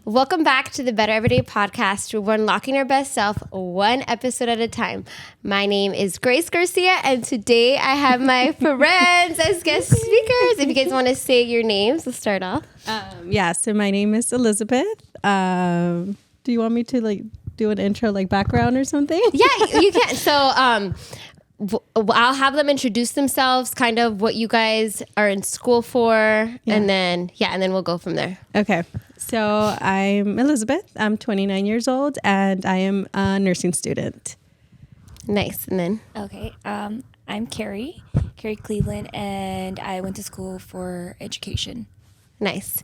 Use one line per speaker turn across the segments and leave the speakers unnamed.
Welcome back to the Better Everyday podcast, where we're unlocking our best self one episode at a time. My name is Grace Garcia, and today I have my friends as guest speakers. If you guys want to say your names, let's start off.
So my name is Elizabeth. Do you want me to do an intro, background or something?
Yeah, you can. So I'll have them introduce themselves, kind of what you guys are in school for, and then we'll go from there.
Okay. So I'm Elizabeth. I'm 29 years old, and I am a nursing student.
Nice. And then?
Okay. I'm Carrie Cleveland, and I went to school for education.
Nice.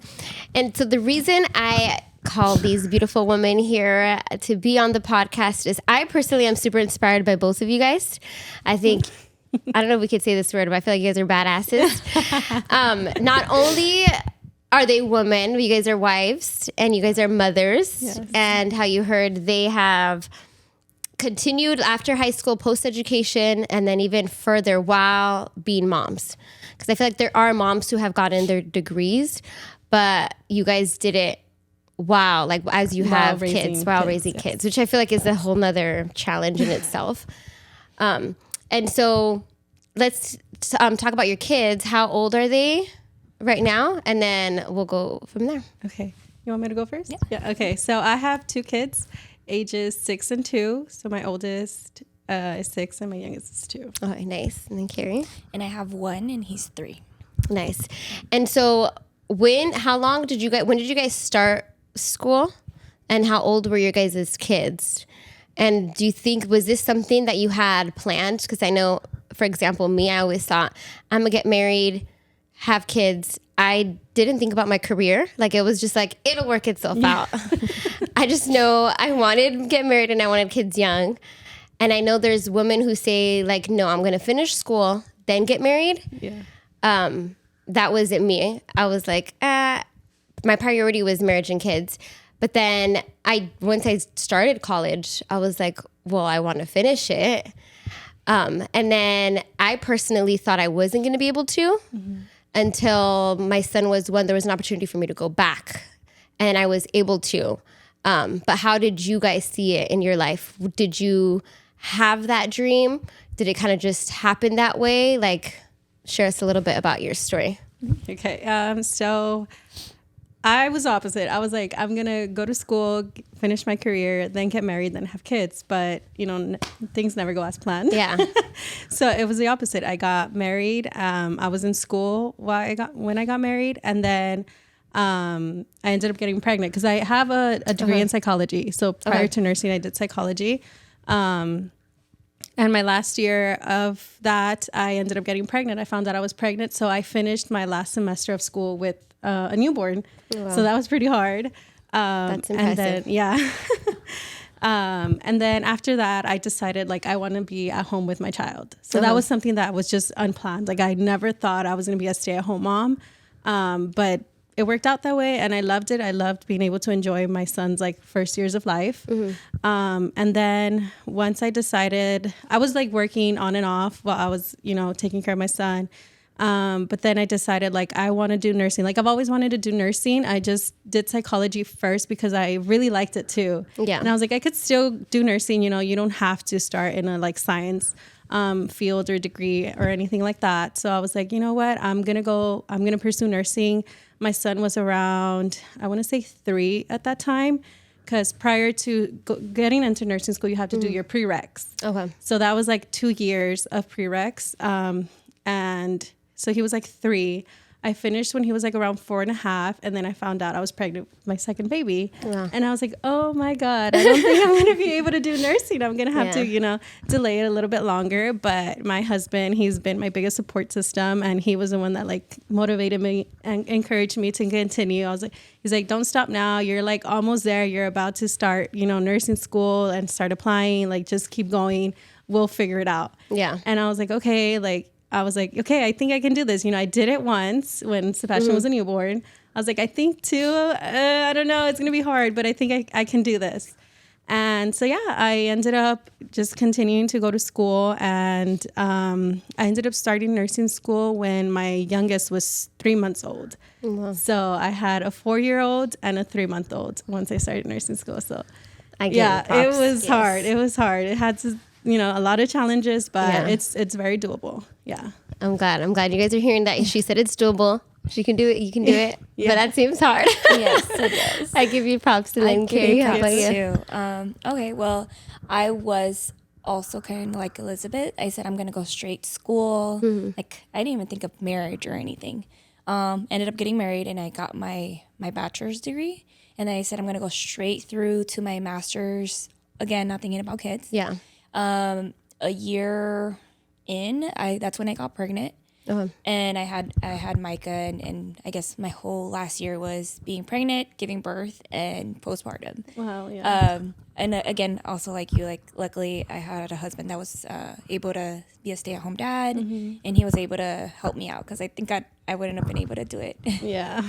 And so the reason I call these beautiful women here to be on the podcast is I personally am super inspired by both of you guys. I think, I don't know if we could say this word, but I feel like you guys are badasses. Not only are they women, you guys are wives and you guys are mothers.
Yes.
And how you heard they have continued after high school, post-education, and then even further while being moms. Because I feel like there are moms who have gotten their degrees, but you guys did it as you have kids, while raising kids, which I feel like is a whole nother challenge in itself. And so let's talk about your kids. How old are they right now? And then we'll go from there.
Okay. You want me to go first?
Yeah.
Okay. So I have two kids, ages 6 and 2. So my oldest is 6 and my youngest is 2.
Oh, nice. And then Carrie?
And I have one, and he's 3.
Nice. And so when did you guys start school, and how old were your guys' kids? And do you think, was this something that you had planned? Because I know, for example, me, I always thought I'm gonna get married, have kids. I didn't think about my career. It was just it'll work itself out. I just know I wanted to get married and I wanted kids young. And I know there's women who say no, I'm gonna finish school, then get married.
Yeah.
That wasn't me. I was my priority was marriage and kids. But then once I started college, I was well, I want to finish it. And then I personally thought I wasn't going to be able to until my son was 1. There was an opportunity for me to go back, and I was able to. But how did you guys see it in your life? Did you have that dream? Did it kind of just happen that way? Share us a little bit about your story.
Okay. So I was opposite. I was I'm going to go to school, finish my career, then get married, then have kids. But, things never go as planned.
Yeah.
So it was the opposite. I got married. I was in school when I got married. And then I ended up getting pregnant because I have a degree in psychology. So prior to nursing, I did psychology. And my last year of that, I ended up getting pregnant. I found out I was pregnant. So I finished my last semester of school with a newborn. Wow. So that was pretty hard.
That's impressive.
And then after that, I decided I want to be at home with my child. So that was something that was just unplanned. I never thought I was going to be a stay-at-home mom. But it worked out that way, and I loved it. I loved being able to enjoy my son's first years of life. Mm-hmm. And then once I decided, I was working on and off while I was, taking care of my son. But then I decided I want to do nursing. I've always wanted to do nursing. I just did psychology first because I really liked it too.
Yeah.
And I was I could still do nursing. You don't have to start in a science field or degree or anything like that. So I was you know what? I'm going to pursue nursing. My son was around, I want to say 3 at that time. Because prior to getting into nursing school, you have to do your prereqs.
Okay.
So that was 2 years of prereqs. And so he was 3. I finished when he was around 4.5, and then I found out I was pregnant with my second baby. Yeah. And I was oh my God, I don't think I'm going to be able to do nursing. I'm going to have to, delay it a little bit longer. But my husband, he's been my biggest support system, and he was the one that motivated me and encouraged me to continue. I was he's don't stop now. You're almost there. You're about to start, nursing school and start applying. Just keep going. We'll figure it out.
Yeah.
And I was okay. Okay, I think I can do this. I did it once when Sebastian was a newborn. I was I think too, I don't know, it's going to be hard, but I think I can do this. And so, yeah, I ended up just continuing to go to school, and I ended up starting nursing school when my youngest was 3 months old.
Wow.
So I had a 4-year-old and a 3-month-old once I started nursing school. So
I get
yeah,
props.
it was hard. It was hard. It had to, a lot of challenges, but it's very doable. Yeah.
I'm glad you guys are hearing that. She said it's doable. She can do it. You can do it.
Yeah.
But that seems hard.
Yes, it does.
I give you props to then Carrie. How about you?
Too. Okay, well, I was also kind of like Elizabeth. I said I'm gonna go straight to school. Like I didn't even think of marriage or anything. Ended up getting married, and I got my bachelor's degree. And then I said I'm gonna go straight through to my master's. Again, not thinking about kids.
Yeah.
A year in, that's when I got pregnant. And I had Micah, and I guess my whole last year was being pregnant, giving birth, and postpartum.
Wow. Yeah.
And again, also like you, like luckily I had a husband that was able to be a stay-at-home dad, and he was able to help me out, because I think I wouldn't have been able to do it.
Yeah.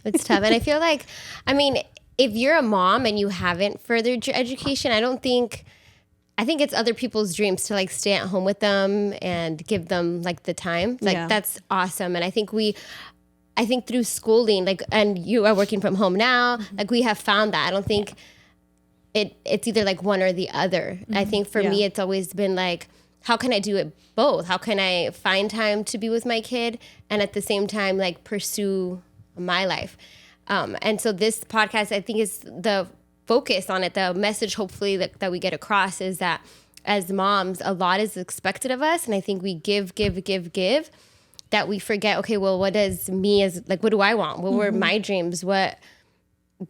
It's tough. And I feel like, if you're a mom and you haven't furthered your education, I think it's other people's dreams to like stay at home with them and give them like the time. Like that's awesome. And I think through schooling, like, and you are working from home now, like we have found that. I don't think it's either like one or the other. I think for me, it's always been like, how can I do it both? How can I find time to be with my kid and at the same time like pursue my life? And so this podcast, I think, is the focus on it. The message, hopefully, that we get across is that as moms, a lot is expected of us. And I think we give, that we forget, okay, well, what does me as, like, what do I want? What were my dreams? What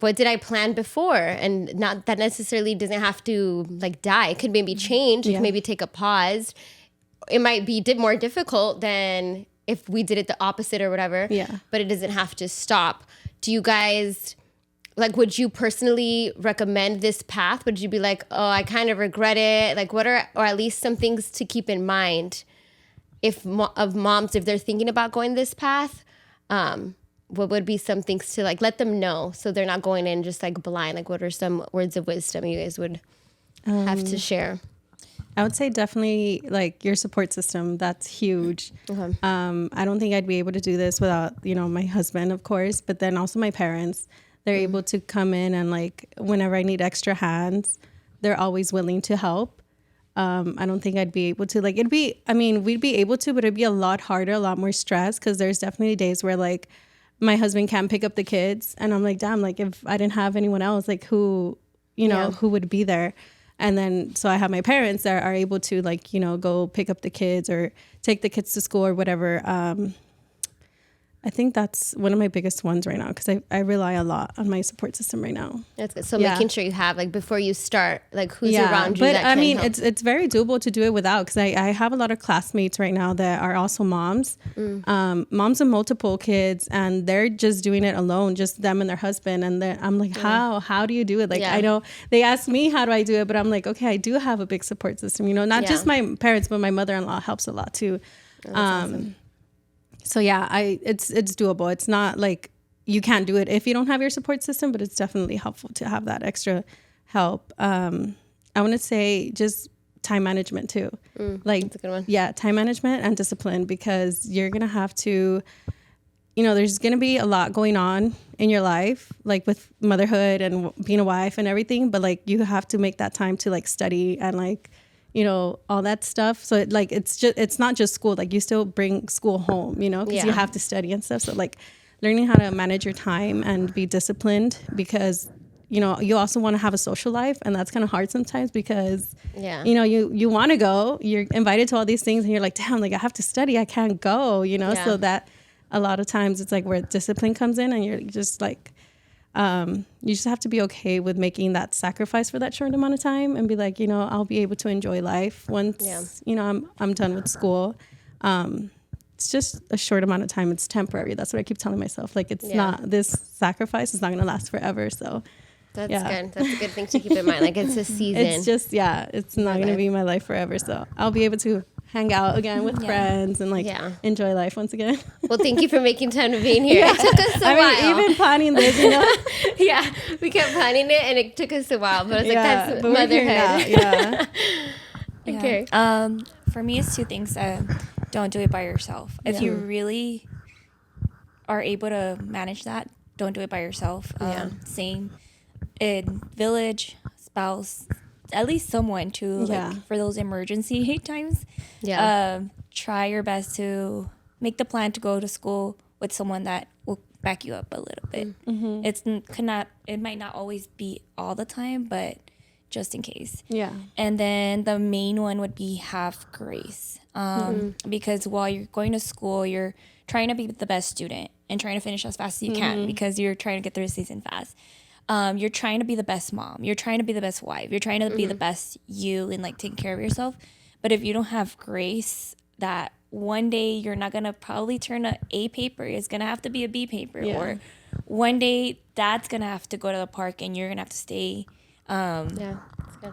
did I plan before? And not that necessarily doesn't have to like die. It could maybe change. It could maybe take a pause. It might be more difficult than if we did it the opposite or whatever.
Yeah.
But it doesn't have to stop. Do you guys, like, would you personally recommend this path? Would you be like, oh, I kind of regret it? Like, or at least some things to keep in mind of moms, if they're thinking about going this path? What would be some things to like let them know so they're not going in just like blind? Like, what are some words of wisdom you guys would have to share?
I would say definitely like your support system. That's huge. I don't think I'd be able to do this without, my husband, of course, but then also my parents. They're able to come in and like whenever I need extra hands, they're always willing to help. I don't think I'd be able to like, we'd be able to, but it'd be a lot harder, a lot more stress. Cause there's definitely days where like my husband can't pick up the kids and I'm like, damn, like if I didn't have anyone else, like who would be there? And then, so I have my parents that are able to like, go pick up the kids or take the kids to school or whatever. I think that's one of my biggest ones right now because I rely a lot on my support system right now.
That's good. So making sure you have, like, before you start, like, who's around you.
But
that can help.
It's very doable to do it without, because I have a lot of classmates right now that are also moms, moms of multiple kids, and they're just doing it alone, just them and their husband. And I'm like, how do you do it? Like, I know they ask me, how do I do it? But I'm like, okay, I do have a big support system, not just my parents, but my mother-in-law helps a lot too. Awesome. So yeah, it's doable. It's not like you can't do it if you don't have your support system, but it's definitely helpful to have that extra help. I want to say just time management too. Like, that's a good one. Yeah, time management and discipline, because you're going to have to, there's going to be a lot going on in your life, like with motherhood and being a wife and everything, but like you have to make that time to like study and like, all that stuff. So it's not just school, like you still bring school home, because you have to study and stuff. So like learning how to manage your time and be disciplined, because, you also want to have a social life, and that's kind of hard sometimes because, you want to go, you're invited to all these things and you're like, damn, like I have to study, I can't go, so that a lot of times it's like where discipline comes in, and you're just like, you just have to be okay with making that sacrifice for that short amount of time and be like, I'll be able to enjoy life once, I'm done with school. It's just a short amount of time. It's temporary. That's what I keep telling myself. Like, it's not, this sacrifice is not going to last forever. So
that's good. That's a good thing to keep in mind. Like, it's a season.
It's just, it's not going to be my life forever. So I'll be able to hang out again with friends and like enjoy life once again.
Well, thank you for making time to be in here. It took us a while.
Even planning this, you know.
Yeah, we kept planning it, and it took us a while. But I was like, that's motherhood.
Yeah.
Okay.
For me, it's two things. Don't do it by yourself. If you really are able to manage that, don't do it by yourself. Same in village, spouse, at least someone to like for those emergency times. Try your best to make the plan to go to school with someone that will back you up a little bit. It might not always be all the time, but just in case. And then the main one would be have grace. Because while you're going to school, you're trying to be the best student and trying to finish as fast as you can because you're trying to get through the season fast. You're trying to be the best mom. You're trying to be the best wife. You're trying to be the best you and like taking care of yourself. But if you don't have grace, that one day you're not going to probably turn an A paper. It's going to have to be a B paper. Or one day dad's going to have to go to the park and you're going to have to stay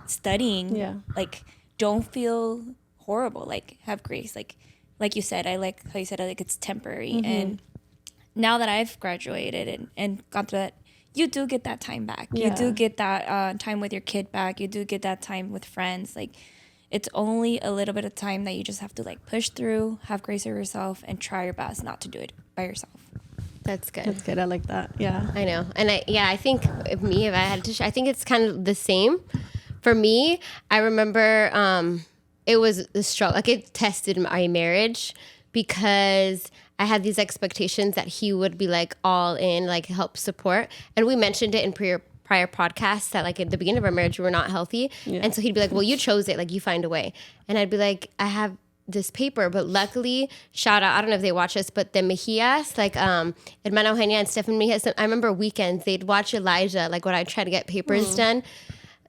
studying. Like, don't feel horrible. Like, have grace. Like you said, I like how you said like it's temporary. And now that I've graduated and gone through that, you do get that time back. You do get that time with your kid back. You do get that time with friends. Like, it's only a little bit of time that you just have to like push through, have grace for yourself, and try your best not to do it by yourself.
That's good.
That's good. I like that. Yeah.
I know. And I think if I had to, I think it's kind of the same. For me, I remember it was the struggle. Like, it tested my marriage because I had these expectations that he would be like all in, like help support. And we mentioned it in prior podcasts that like at the beginning of our marriage, we were not healthy. And so he'd be like, well, you chose it. Like, you find a way. And I'd be like, I have this paper, but luckily, shout out, I don't know if they watch this, but the Mejias, like Hermana Eugenia and Stephen Mejias, I remember weekends, they'd watch Elijah, like when I try to get papers done.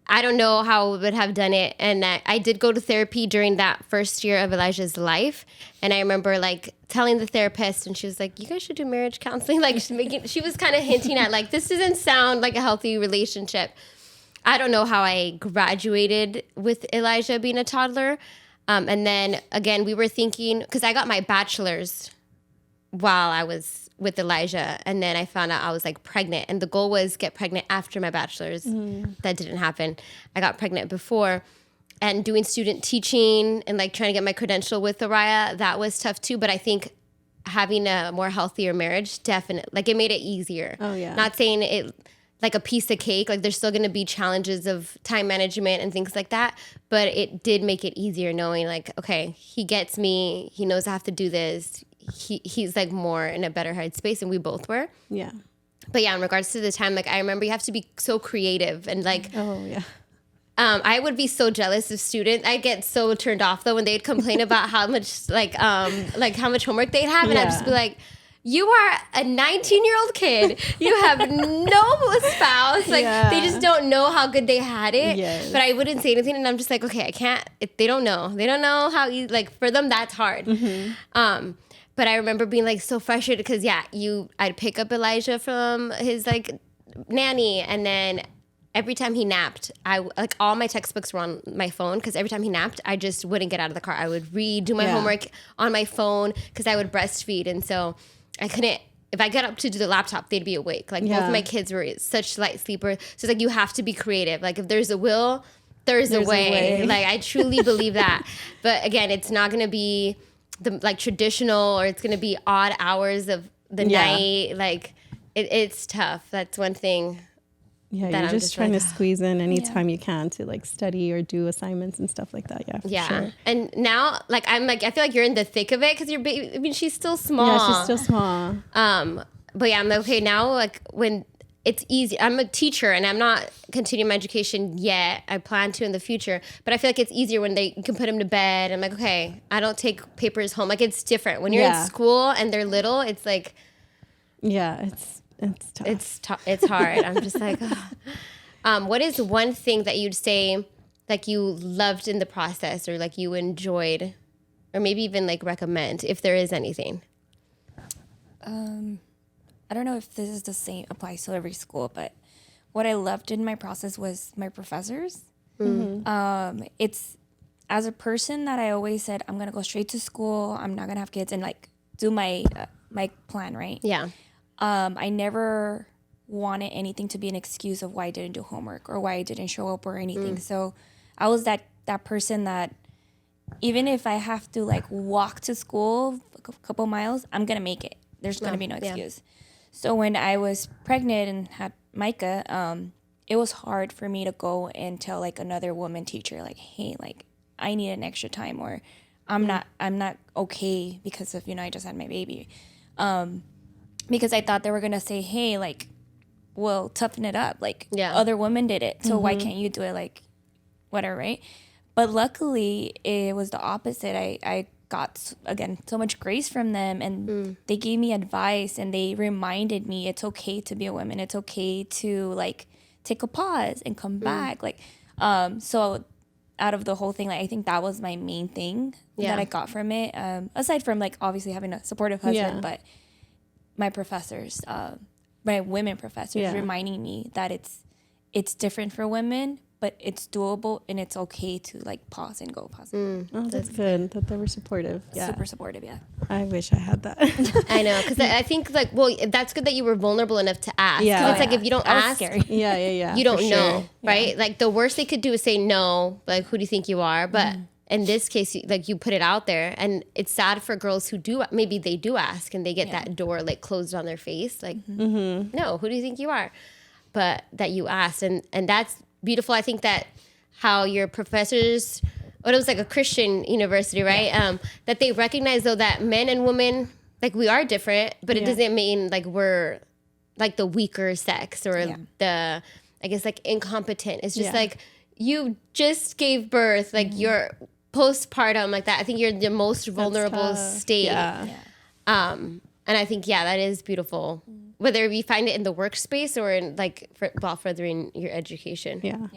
I don't know how I would have done it. And I did go to therapy during that first year of Elijah's life. And I remember like telling the therapist, and she was like, you guys should do marriage counseling. Like, she was kind of hinting at like, this doesn't sound like a healthy relationship. I don't know how I graduated with Elijah being a toddler. And then again, we were thinking, because I got my bachelor's while I was with Elijah, and then I found out I was like pregnant, and the goal was get pregnant after my bachelor's. That didn't happen. I got pregnant before, and doing student teaching and like trying to get my credential with Araya, that was tough too. But I think having a more healthier marriage, definitely, like, it made it easier. Not saying it like a piece of cake, like there's still going to be challenges of time management and things like that, but it did make it easier knowing like, okay, he gets me, he knows I have to do this. He's like more in a better headspace, and we both were. But in regards to the time, like, I remember you have to be so creative and like, I would be so jealous of students. I get so turned off though when they'd complain about how much like how much homework they'd have, and I'd just be like, you are a 19-year-old kid. You have no spouse. Like, they just don't know how good they had it. But I wouldn't say anything, and I'm just like, okay, I can't. They don't know. They don't know how easy. Like, for them, that's hard. But I remember being like so frustrated because I'd pick up Elijah from his like nanny, and then every time he napped, all my textbooks were on my phone because every time he napped, I just wouldn't get out of the car. I would do my homework on my phone because I would breastfeed, and so I couldn't. If I got up to do the laptop, they'd be awake. Like, both of my kids were such light sleepers. So it's like, you have to be creative. Like, if there's a will, there's a way. Like, I truly believe that. But again, it's not going to be the like traditional, or it's going to be odd hours of the night. Like, it's tough. That's one thing.
You're just trying to squeeze in any time you can to like study or do assignments and stuff like that. Sure.
And now, like, I feel like you're in the thick of it because your baby. I mean, she's still small.
Yeah, she's still small.
But I'm like, okay, now, like, when it's easy. I'm a teacher and I'm not continuing my education yet. I plan to in the future, but I feel like it's easier when you can put them to bed. I'm like, okay, I don't take papers home. Like, it's different when you're in school and they're little. It's like,
it's tough.
It's hard. I'm just like, what is one thing that you'd say like you loved in the process, or like you enjoyed, or maybe even like recommend, if there is anything?
I don't know if this is the same, applies to every school, but what I loved in my process was my professors. It's as a person that I always said, I'm going to go straight to school. I'm not going to have kids and like do my plan, right?
Yeah.
I never wanted anything to be an excuse of why I didn't do homework or why I didn't show up or anything. So I was that person that even if I have to like walk to school a couple miles, I'm going to make it. There's going to be no excuse. So when I was pregnant and had Micah, it was hard for me to go and tell like another woman teacher, like, hey, like I need an extra time, or I'm not okay because of, I just had my baby. Because I thought they were going to say, hey, like, well, toughen it up. Like other women did it. So why can't you do it? Like whatever. Right. But luckily it was the opposite. I got, again, so much grace from them, and they gave me advice, and they reminded me it's okay to be a woman. It's okay to like take a pause and come back. Like, so out of the whole thing, like I think that was my main thing that I got from it. Aside from like obviously having a supportive husband, but my professors, my women professors reminding me that it's different for women, but it's doable, and it's okay to like pause and go pause.
Oh, that's good that they were supportive. Yeah.
Super supportive. Yeah.
I wish I had that.
I know, because I think like, well, that's good that you were vulnerable enough to ask.
Yeah.
Because it's like if you don't ask,
scary.
Yeah.
you don't
for
know,
sure.
right? Like the worst they could do is say no. Like, who do you think you are? But in this case, like you put it out there, and it's sad for girls who do. Maybe they do ask, and they get that door like closed on their face. Like, no, who do you think you are? But that you asked, and that's beautiful. I think that how your professors, it was like a Christian university, right? That they recognize though that men and women, like we are different, but it doesn't mean like we're like the weaker sex or the, I guess like incompetent. It's just like you just gave birth, like you're postpartum, like that. I think you're the most vulnerable state.
Yeah.
And I think, that is beautiful. Whether you find it in the workspace or in like while furthering your education.
Yeah.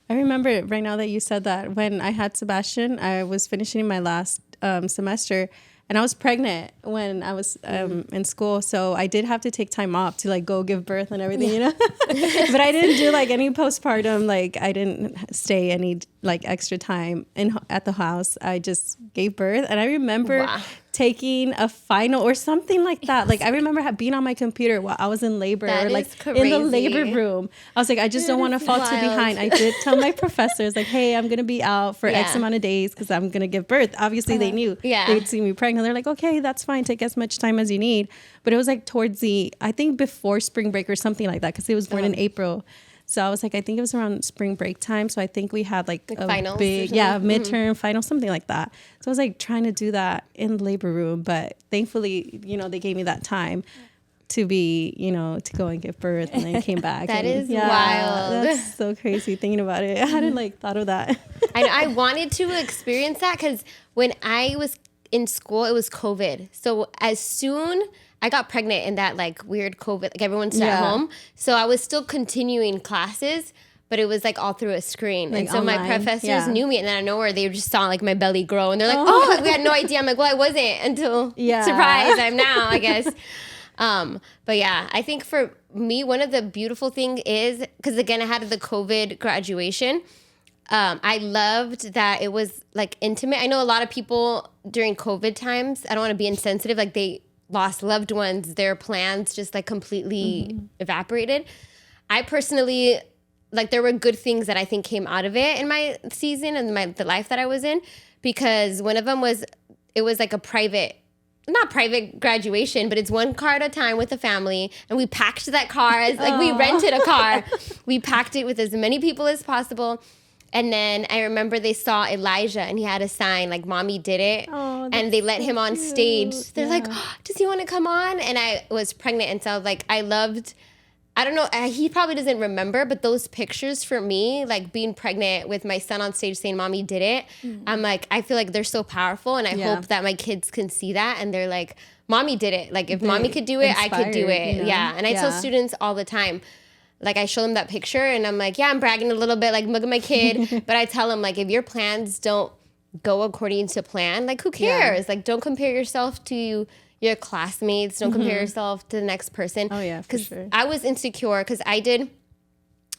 I remember right now that you said that when I had Sebastian, I was finishing my last semester, and I was pregnant when I was in school. So I did have to take time off to like go give birth and everything, but I didn't do like any postpartum. Like I didn't stay any like extra time at the house. I just gave birth. And I remember taking a final or something like that. Like I remember being on my computer while I was in labor, or like in the labor room. I was like, I just don't want to fall too behind. I did tell my professors like, hey, I'm going to be out for X amount of days because I'm going to give birth. Obviously they knew they'd see me pregnant. They're like, okay, that's fine. Take as much time as you need. But it was like towards I think before spring break or something like that, because he was born in April. So I was like, I think it was around spring break time. So I think we had like a
finals
big, midterm final, something like that. So I was like trying to do that in the labor room. But thankfully, they gave me that time to be, to go and give birth, and then came back.
That is wild.
That's so crazy thinking about it. I hadn't like thought of that.
I wanted to experience that because when I was in school, it was COVID. So as soon I got pregnant in that like weird COVID, like everyone's at home. So I was still continuing classes, but it was like all through a screen.
Like
and so
online.
my professors knew me, and then out of nowhere they just saw like my belly grow, and they're like, oh, we had no idea. I'm like, well, I wasn't until surprise, I'm now, I guess. But yeah, I think for me, one of the beautiful thing is, because again, I had the COVID graduation. I loved that it was like intimate. I know a lot of people during COVID times, I don't want to be insensitive, like they lost loved ones, their plans just like completely evaporated. I personally, like there were good things that I think came out of it in my season and the life that I was in, because one of them was, it was like a not private graduation, but it's one car at a time with a family. And we packed that car as like we rented a car. We packed it with as many people as possible. And then I remember they saw Elijah, and he had a sign like "Mommy did it," and they let him on stage. They're like, oh, "Does he want to come on?" And I was pregnant, and so like I loved. I don't know. He probably doesn't remember, but those pictures for me, like being pregnant with my son on stage saying "Mommy did it," I'm like, I feel like they're so powerful, and I hope that my kids can see that, and they're like, "Mommy did it." Like if Mommy could do it, I could do it. Yeah, and I tell students all the time. Like I show them that picture and I'm like, I'm bragging a little bit, like look at my kid. But I tell them like, if your plans don't go according to plan, like who cares? Like don't compare yourself to your classmates. Don't compare yourself to the next person.
Oh yeah, for sure.
I was insecure because I did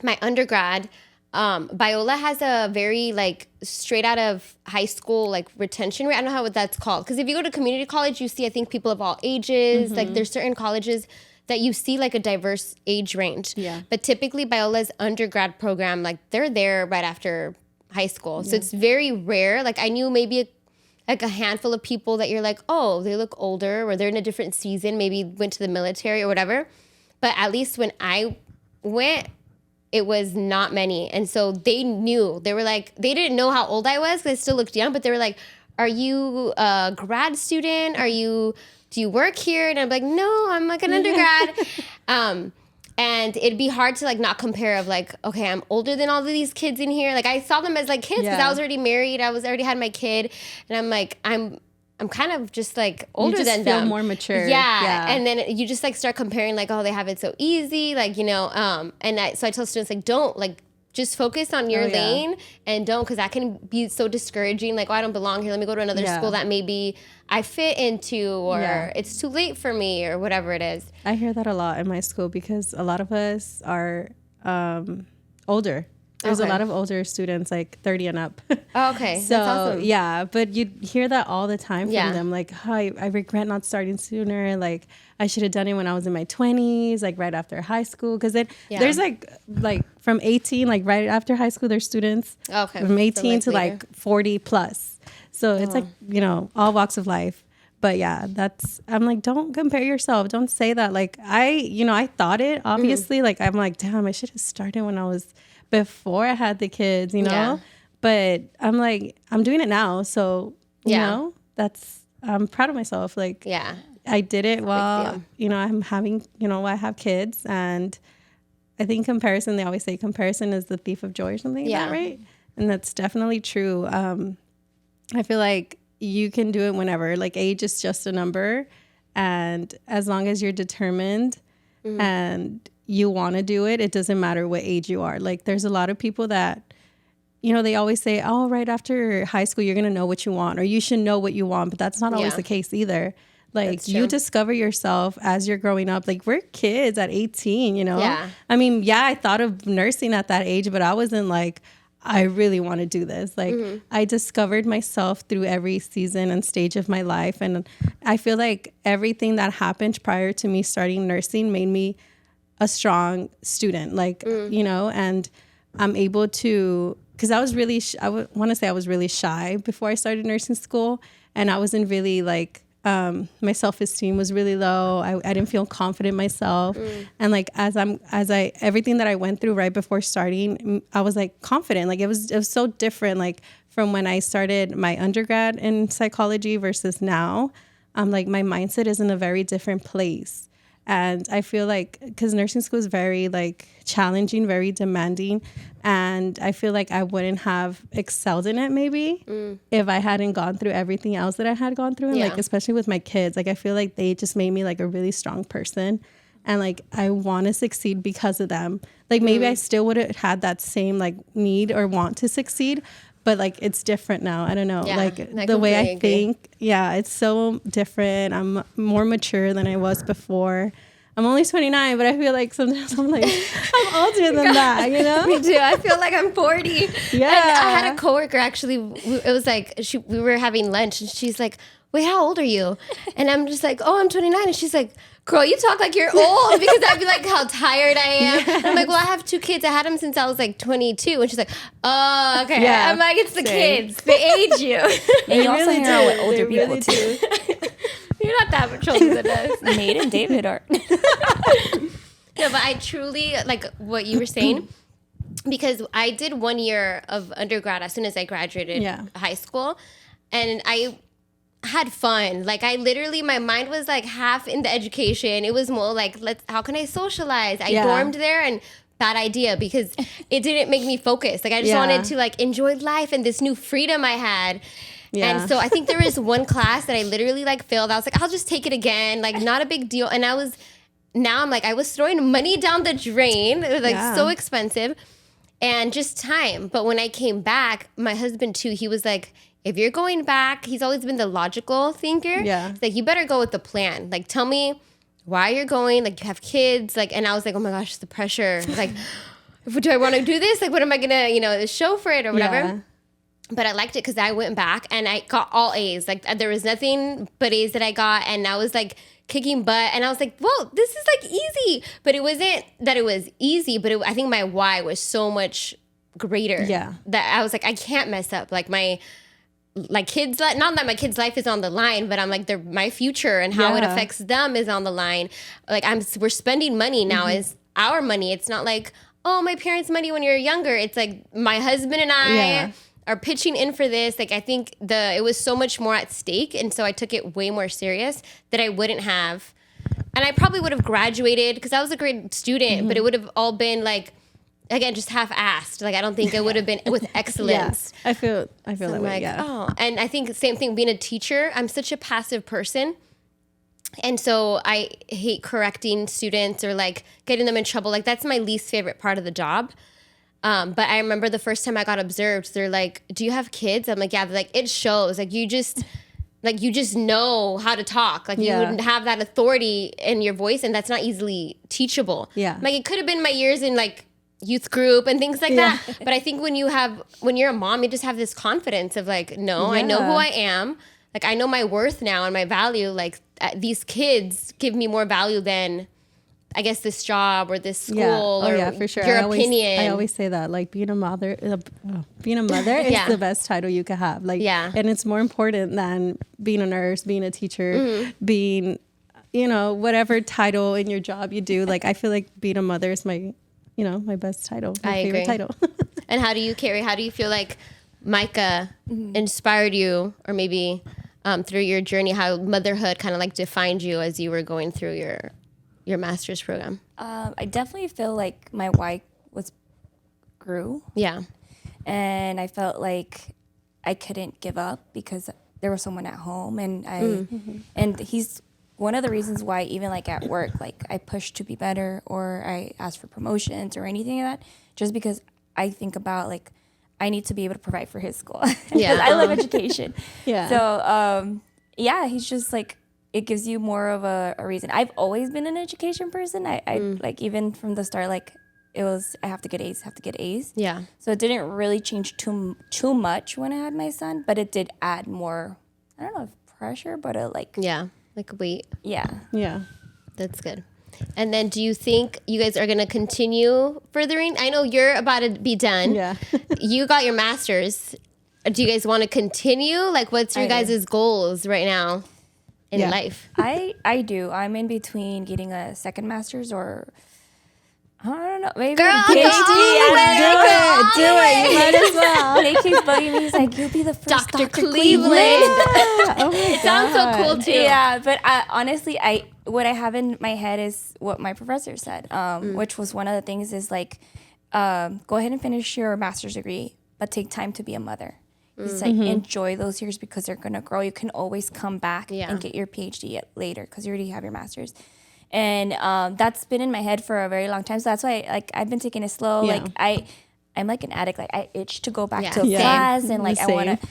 my undergrad. Biola has a very like straight out of high school like retention rate. I don't know what that's called. Because if you go to community college, you see I think people of all ages. Like there's certain colleges that you see like a diverse age range.
Yeah.
But typically Biola's undergrad program, like they're there right after high school. So it's very rare. Like I knew maybe a handful of people that you're like, oh, they look older or they're in a different season, maybe went to the military or whatever. But at least when I went, it was not many. And so they knew. They were like, they didn't know how old I was because I still looked young, but they were like, are you a grad student? Do you work here? And I'm like, no, I'm like an undergrad. And it'd be hard to like not compare of like, okay, I'm older than all of these kids in here. Like I saw them as like kids because I was already married. I already had my kid. And I'm like, I'm kind of just like older than them. You
just feel more mature.
Yeah. And then you just like start comparing like, oh, they have it so easy. Like, you know, so I tell students like, don't like, just focus on your lane and don't, because that can be so discouraging. Like, oh, I don't belong here. Let me go to another school that maybe I fit into or it's too late for me or whatever it is.
I hear that a lot in my school because a lot of us are older. There's a lot of older students, like 30 and up.
Oh, okay.
So,
that's awesome.
yeah, but you hear that all the time from them. Like, oh, I regret not starting sooner. Like, I should have done it when I was in my 20s, like right after high school. Because then there's like from 18, like right after high school, there's students from 18 to like 40 plus. So it's like, you know, all walks of life. But yeah, I'm like, don't compare yourself. Don't say that. Like I thought it, obviously. Like, I'm like, damn, I should have started when I was before I had the kids, you know? Yeah. But I'm like, I'm doing it now. So, you know, I'm proud of myself. Like, I did it while, you know, I have kids. And I think they always say comparison is the thief of joy or something like that, right? And that's definitely true. I feel like you can do it whenever. Like, age is just a number. And as long as you're determined and you want to do it, it doesn't matter what age you are. Like, there's a lot of people that, you know, they always say, oh, right after high school, you're going to know what you want or you should know what you want. But that's not always the case either. Like, you discover yourself as you're growing up. Like, we're kids at 18, you know? Yeah. I mean, I thought of nursing at that age, but I wasn't like, I really want to do this. Like, I discovered myself through every season and stage of my life. And I feel like everything that happened prior to me starting nursing made me a strong student, like, you know, and I'm able to, because I was really, I want to say I was really shy before I started nursing school. And I wasn't really like, my self-esteem was really low. I didn't feel confident myself. And like, everything that I went through right before starting, I was like confident. Like, it was so different. Like, from when I started my undergrad in psychology versus now, like, my mindset is in a very different place. And I feel like, because nursing school is very like challenging, very demanding. And I feel like I wouldn't have excelled in it maybe if I hadn't gone through everything else that I had gone through. And like, especially with my kids, like, I feel like they just made me like a really strong person. And like, I want to succeed because of them. Like, maybe I still would have had that same like need or want to succeed. But like, it's different now. I don't know. Like, the way I think, it's so different. I'm more mature than I was before. I'm only 29, but I feel like sometimes I'm like, I'm older than that, you know?
Me too. I feel like I'm 40.
Yeah.
And I had a coworker, actually, it was like, we were having lunch and she's like, wait, how old are you? And I'm just like, oh, I'm 29. And she's like, girl, you talk like you're old, because I'd be like, how tired I am. And I'm like, well, I have 2 kids. I had them since I was like 22. And she's like, oh, okay. Yeah, I'm like, it's the kids. They age you.
And you also hang out with older people too.
You're not that much older than us.
Nate and David are.
No, but I truly, like what you were saying, because I did 1 year of undergrad as soon as I graduated high school. And I had fun. Like, I literally, my mind was like half in the education. It was more like, how can I socialize? I dormed there, and bad idea, because it didn't make me focus. Like, I just wanted to like enjoy life and this new freedom I had. Yeah. And so I think there was one class that I literally like failed. I was like, I'll just take it again. Like, not a big deal. And I was throwing money down the drain. It was like so expensive and just time. But when I came back, my husband too, he was like, if you're going back, he's always been the logical thinker. Yeah. He's like, you better go with the plan. Like, tell me why you're going. Like, you have kids. Like, and I was like, oh my gosh, the pressure. Like, do I want to do this? Like, what am I going to, show for it or whatever?
Yeah.
But I liked it because I went back and I got all A's. Like, there was nothing but A's that I got. And I was like kicking butt. And I was like, whoa, this is like easy. But it wasn't that it was easy, but I think my why was so much greater.
Yeah.
That I was like, I can't mess up. Like, kids, not that my kids' life is on the line, but I'm like, my future and how it affects them is on the line. Like, we're spending money now is our money. It's not like, oh, my parents' money when you're younger. It's like my husband and I are pitching in for this. Like, I think it was so much more at stake. And so I took it way more serious that I wouldn't have. And I probably would have graduated because I was a great student, but it would have all been like, again, just half-assed. Like, I don't think it would have been with excellence.
I feel
So
that
I'm
way.
like,
Yeah.
oh, and I think the same thing being a teacher. I'm such a passive person. And so I hate correcting students or like getting them in trouble. Like, that's my least favorite part of the job. But I remember the first time I got observed, they're like, do you have kids? I'm like, yeah. They're like, it shows. Like, you just know how to talk. Like, you wouldn't have that authority in your voice, and that's not easily teachable.
Yeah.
Like, it could have been my years in like youth group and things like that. But I think when you're a mom, you just have this confidence of like, no, I know who I am. Like, I know my worth now and my value. Like, these kids give me more value than, I guess, this job or this school or
for sure.
your opinion.
I always say that, like, being a mother is the best title you could have. Like, and it's more important than being a nurse, being a teacher, being, whatever title in your job you do. Like, I feel like being a mother is my best title, my favorite title.
And how do you, Carrie, how do you feel like Micah inspired you, or maybe through your journey, how motherhood kind of like defined you as you were going through your master's program?
I definitely feel like my why grew.
Yeah.
And I felt like I couldn't give up because there was someone at home, and and he's one of the reasons why even like at work, like I push to be better or I ask for promotions or anything like that, just because I think about like I need to be able to provide for his school.
Yeah.
I love education.
Yeah.
So he's just like, it gives you more of a reason. I've always been an education person. I like, even from the start, like it was, I have to get A's.
Yeah.
So it didn't really change too much when I had my son, but it did add more, I don't know if pressure, but like
weight.
Yeah.
Yeah.
That's good. And then do you think you guys are going to continue furthering? I know you're about to be done.
Yeah.
You got your master's. Do you guys want to continue? Like, what's your guys' goals right now in life?
I do. I'm in between getting a second master's or I don't know, maybe
Girl,
a PhD.
Do it. You might as well.
Nick keeps bugging me. He's like, you'll be the first
Dr.
Cleveland.
Oh my
It sounds so cool too.
Yeah, but honestly, what I have in my head is what my professor said, which was one of the things is like, go ahead and finish your master's degree, but take time to be a mother. It's like, enjoy those years because they're going to grow. You can always come back and get your PhD later because you already have your master's. And that's been in my head for a very long time. So that's why like I've been taking it slow.
Yeah.
Like I'm like an addict. Like I itch to go back to
Same.
class and like
Same.
I want to.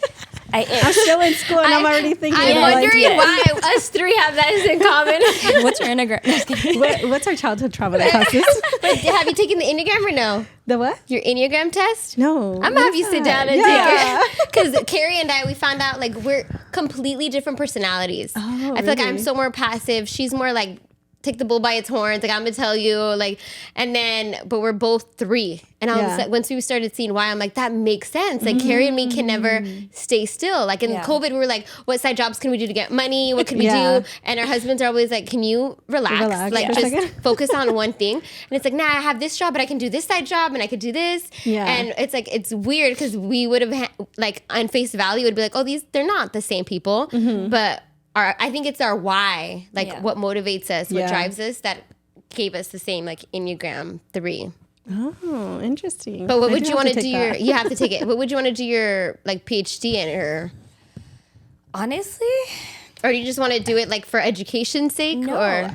I itch.
I'm still in school and I'm already thinking.
I'm
about,
wondering why us three have that in common.
What's your Enneagram? No, just kidding.
what's our childhood trauma that caused this?
But have you taken the Enneagram or no?
The what?
Your Enneagram test?
No.
I'm gonna have you sit down and
Yeah.
take it. Because Carrie and I, we found out like we're completely different personalities.
Oh,
I feel like I'm
really?
so more passive. She's more like take the bull by its horns. Like I'm gonna tell you, like, and then, but we're both 3. And I was like, once we started seeing why, I'm like, that makes sense. Like Carrie and me can never stay still. Like in COVID, we were like, what side jobs can we do to get money? What can we do? And our husbands are always like, can you relax? Like
for a
just
second.
focus on one thing. And it's like, nah, I have this job, but I can do this side job and I could do this.
Yeah.
And it's like, it's weird because we would have like on face value would be like, oh, they're not the same people. But I think it's our why, like what motivates us, what drives us, that gave us the same like Enneagram 3.
Oh, interesting.
But what
I
would
do
you
have
want to
take
do
that.
you have to take it. What would you want to do your like PhD in, or
Honestly,
do you just want to do it like for education's sake?
no.
Or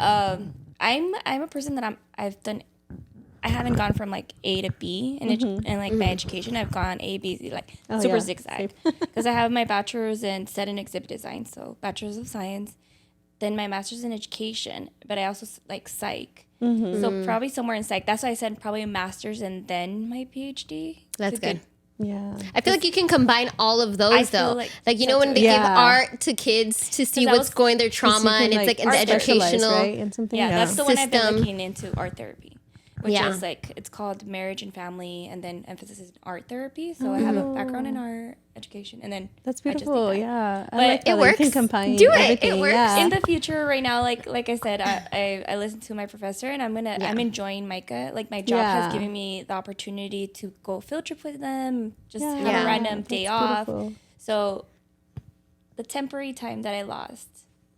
I'm a person that I haven't gone from like A to B in like my education. I've gone A, B, C, like super zigzag. Because I have my bachelor's in set and exhibit design, so bachelor's of science, then my master's in education, but I also like psych. So probably somewhere in psych. That's why I said probably a master's and then my PhD.
That's good.
Yeah.
I feel like you can combine all of those though. Like you know when they give art to kids to see what's going their trauma and it's like in the educational
right? And something.
Yeah, that's the one I've been
system.
looking into, art therapy, which is like it's called marriage and family, and then emphasis is art therapy. So I have a background in art education, and then
That's beautiful. Yeah, I
But
like
it
how
works.
You can combine
Do it.
everything.
It works.
Yeah.
in the future, right now, like I said, I listen to my professor, and I'm enjoying Micah. Like my job has given me the opportunity to go field trip with them, just have a random day off. So the temporary time that I lost,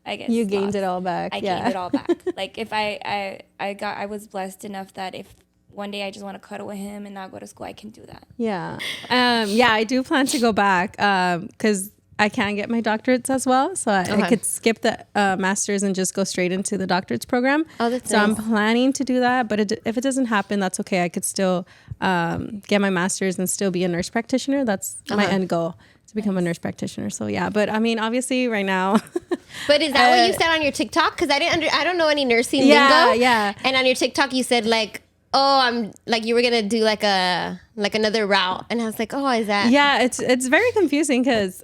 I guess
You gained it all back.
I gained it all back. Like if I was blessed enough that if one day I just want to cuddle with him and not go to school, I can do that.
Yeah. I do plan to go back because I can get my doctorates as well. So I could skip the master's and just go straight into the doctorate's program.
Oh, that's
so
nice.
I'm planning to do that. But if it doesn't happen, that's okay. I could still get my master's and still be a nurse practitioner. That's my end goal, to become a nurse practitioner. So yeah, but I mean, obviously right now.
But is that what you said on your TikTok? Because I don't know any nursing lingo.
Yeah.
And on your TikTok you said like, oh, I'm like you were gonna do like another route, and I was like, oh, is that?
Yeah, it's very confusing because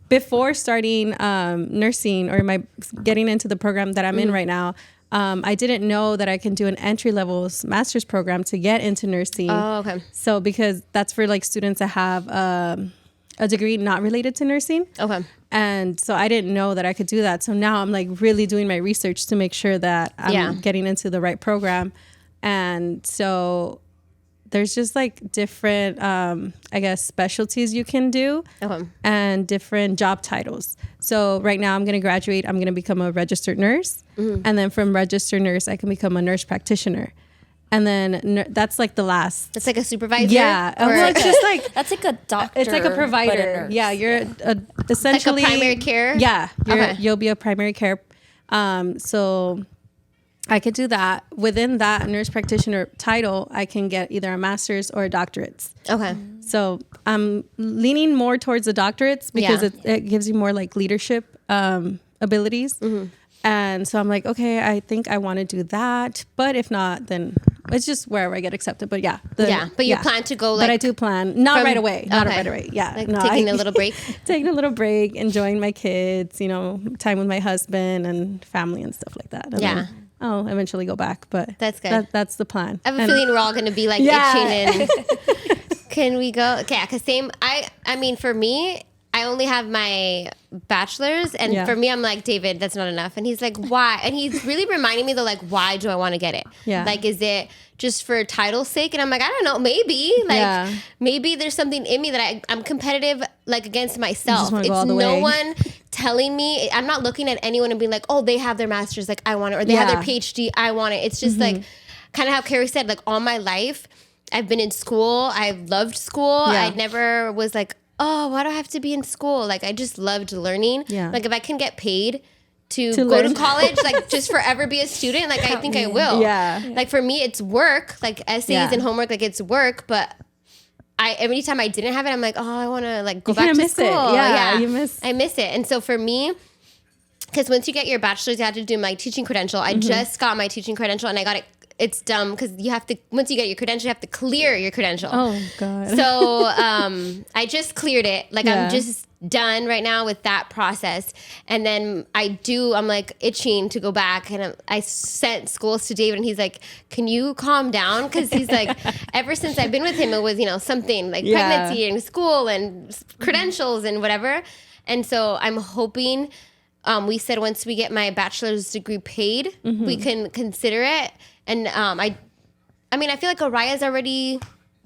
before starting nursing or getting into the program that I'm in right now, I didn't know that I can do an entry level master's program to get into nursing.
Oh, okay.
So because that's for like students that have a degree not related to nursing.
Okay.
And so I didn't know that I could do that. So now I'm like really doing my research to make sure that I'm getting into the right program. And so there's just like different, I guess, specialties you can do and different job titles. So right now I'm going to graduate. I'm going to become a registered nurse. And then from registered nurse, I can become a nurse practitioner. And then that's like the last.
That's like a supervisor.
Yeah.
Or
It's just like.
That's like a doctor.
It's like a provider.
But a nurse.
Yeah. You're essentially.
like a primary care?
Yeah. You'll be a primary care. So I could do that. Within that nurse practitioner title, I can get either a master's or a doctorates.
Okay.
So I'm leaning more towards the doctorates because it gives you more like leadership abilities. And so I'm like, okay, I think I want to do that. But if not, then it's just wherever I get accepted. But
But you plan to go like.
But I do plan. Not right away. Not right away. Yeah.
Like taking a little break.
Taking a little break, enjoying my kids, time with my husband and family and stuff like that. And then I'll eventually go back. But
That's good.
That's the plan.
I have a feeling we're all going to be like itching and can we go? Okay, because I mean, for me, I only have my bachelor's, and for me, I'm like, David, that's not enough. And he's like, why? And he's really reminding me though, like, why do I want to get it?
Yeah.
Like, is it just for title's sake? And I'm like, I don't know, maybe. Like, maybe there's something in me that I'm competitive, like, against myself.
It's
No
way.
one telling me. I'm not looking at anyone and being like, oh, they have their master's, like, I want it. Or they have their PhD, I want it. It's just like, kind of how Carrie said, like, all my life, I've been in school. I've loved school. I never was like, oh, why do I have to be in school? Like, I just loved learning.
Yeah.
Like, if I can get paid to go
learn.
to college, like, just forever be a student, like, I think I will.
Yeah.
Like, for me, it's work. Like, essays and homework, like, it's work. But every time I didn't have it, I'm like, oh, I want to, like, go back to
miss
school.
it. Yeah, you miss.
I miss it. And so for me, because once you get your bachelor's, you have to do my teaching credential. I just got my teaching credential, and I got it. It's dumb because you have to, once you get your credential, you have to clear your credential.
Oh, God.
So I just cleared it. Like, I'm just done right now with that process. And then I'm like itching to go back. And I sent schools to David, and he's like, can you calm down? Because he's like, ever since I've been with him, it was, something like pregnancy and school and credentials and whatever. And so I'm hoping, we said once we get my bachelor's degree paid, we can consider it. And I mean, I feel like Araya's already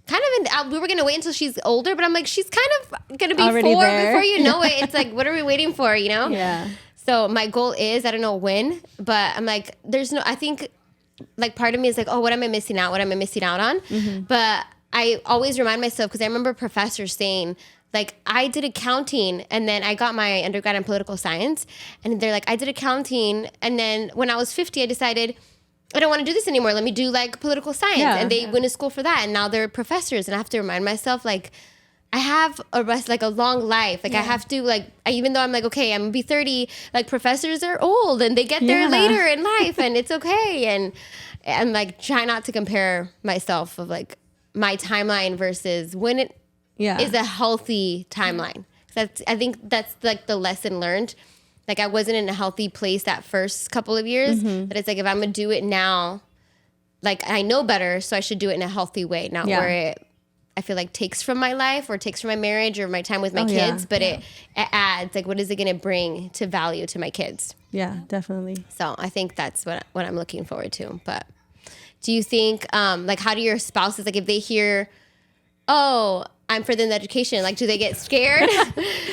kind of we were going to wait until she's older, but I'm like, she's kind of going to be
Already
4
there.
before you know it. It's like, what are we waiting for,
Yeah.
So my goal is, I don't know when, but I'm like, I think like part of me is like, oh, what am I missing out? What am I missing out on? But I always remind myself, because I remember professors saying, like, I did accounting, and then I got my undergrad in political science, and they're like, I did accounting, and then when I was 50, I decided, I don't want to do this anymore. Let me do like political science.
Yeah.
And they went to school for that. And now they're professors. And I have to remind myself, like, I have a long life. Like I have to even though I'm like, okay, I'm gonna be 30, like professors are old and they get there later in life and it's okay. And like try not to compare myself of like my timeline versus when it is a healthy timeline. I think that's like the lesson learned. Like I wasn't in a healthy place that first couple of years. But it's like, if I'm gonna do it now, like I know better, so I should do it in a healthy way, not where it, I feel like, takes from my life or takes from my marriage or my time with my kids, but it adds, like, what is it gonna bring to value to my kids?
Yeah, definitely.
So I think that's what I'm looking forward to. But do you think, like, how do your spouses, like, if they hear, oh, I'm for the education, like, do they get scared?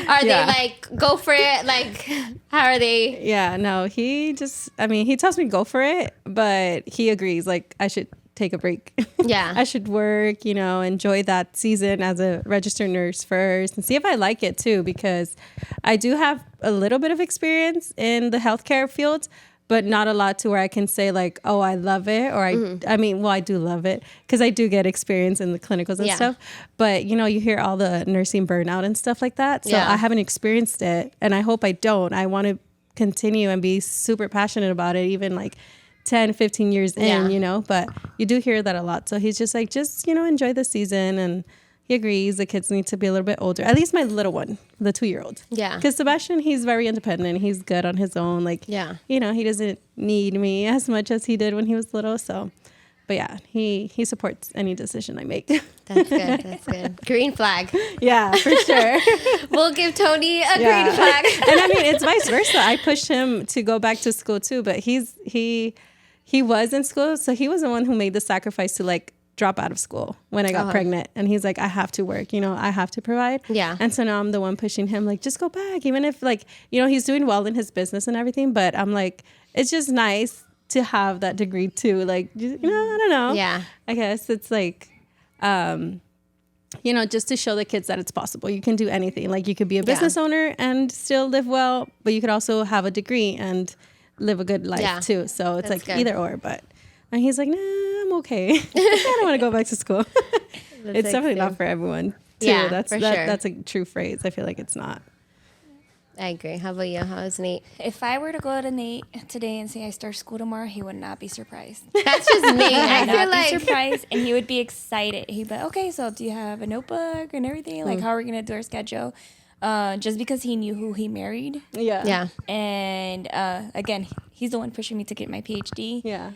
Are they like, go for it? Like, how are they?
Yeah, no, he tells me go for it, but he agrees, like, I should take a break.
Yeah.
I should work, enjoy that season as a registered nurse first and see if I like it too, because I do have a little bit of experience in the healthcare field, but not a lot to where I can say like, oh, I love it. Or I do love it because I do get experience in the clinicals and stuff. But, you hear all the nursing burnout and stuff like that. So I haven't experienced it and I hope I don't. I want to continue and be super passionate about it, even like 10, 15 years in, but you do hear that a lot. So he's just like, enjoy the season. And he agrees the kids need to be a little bit older. At least my little one, the 2-year-old.
Yeah.
Because Sebastian, he's very independent. He's good on his own. Like, he doesn't need me as much as he did when he was little. So, but yeah, he supports any decision I make.
That's good. That's good. Green flag.
Yeah, for sure.
We'll give Tony a green flag.
And I mean, it's vice versa. I pushed him to go back to school too, but he was in school. So he was the one who made the sacrifice to like drop out of school when I got pregnant. And he's like, I have to work, I have to provide.
Yeah.
And so now I'm the one pushing him, like, just go back. Even if like, he's doing well in his business and everything. But I'm like, it's just nice to have that degree too. Like, I don't know.
Yeah.
I guess it's like, just to show the kids that it's possible. You can do anything. Like you could be a business owner and still live well, but you could also have a degree and live a good life too. So it's like good. Either or, and he's like, nah, I'm okay. I don't want to go back to school. It's definitely not for everyone too.
Yeah,
that's a true phrase. I feel like it's not.
I agree. How about you? How is Nate?
If I were to go to Nate today and say I start school tomorrow, he would not be surprised.
That's just me. I feel like
surprised, and he would be excited. He'd be like, okay, so do you have a notebook and everything? Like, how are we gonna do our schedule? Just because he knew who he married.
Yeah.
Yeah.
And again, he's the one pushing me to get my PhD.
Yeah.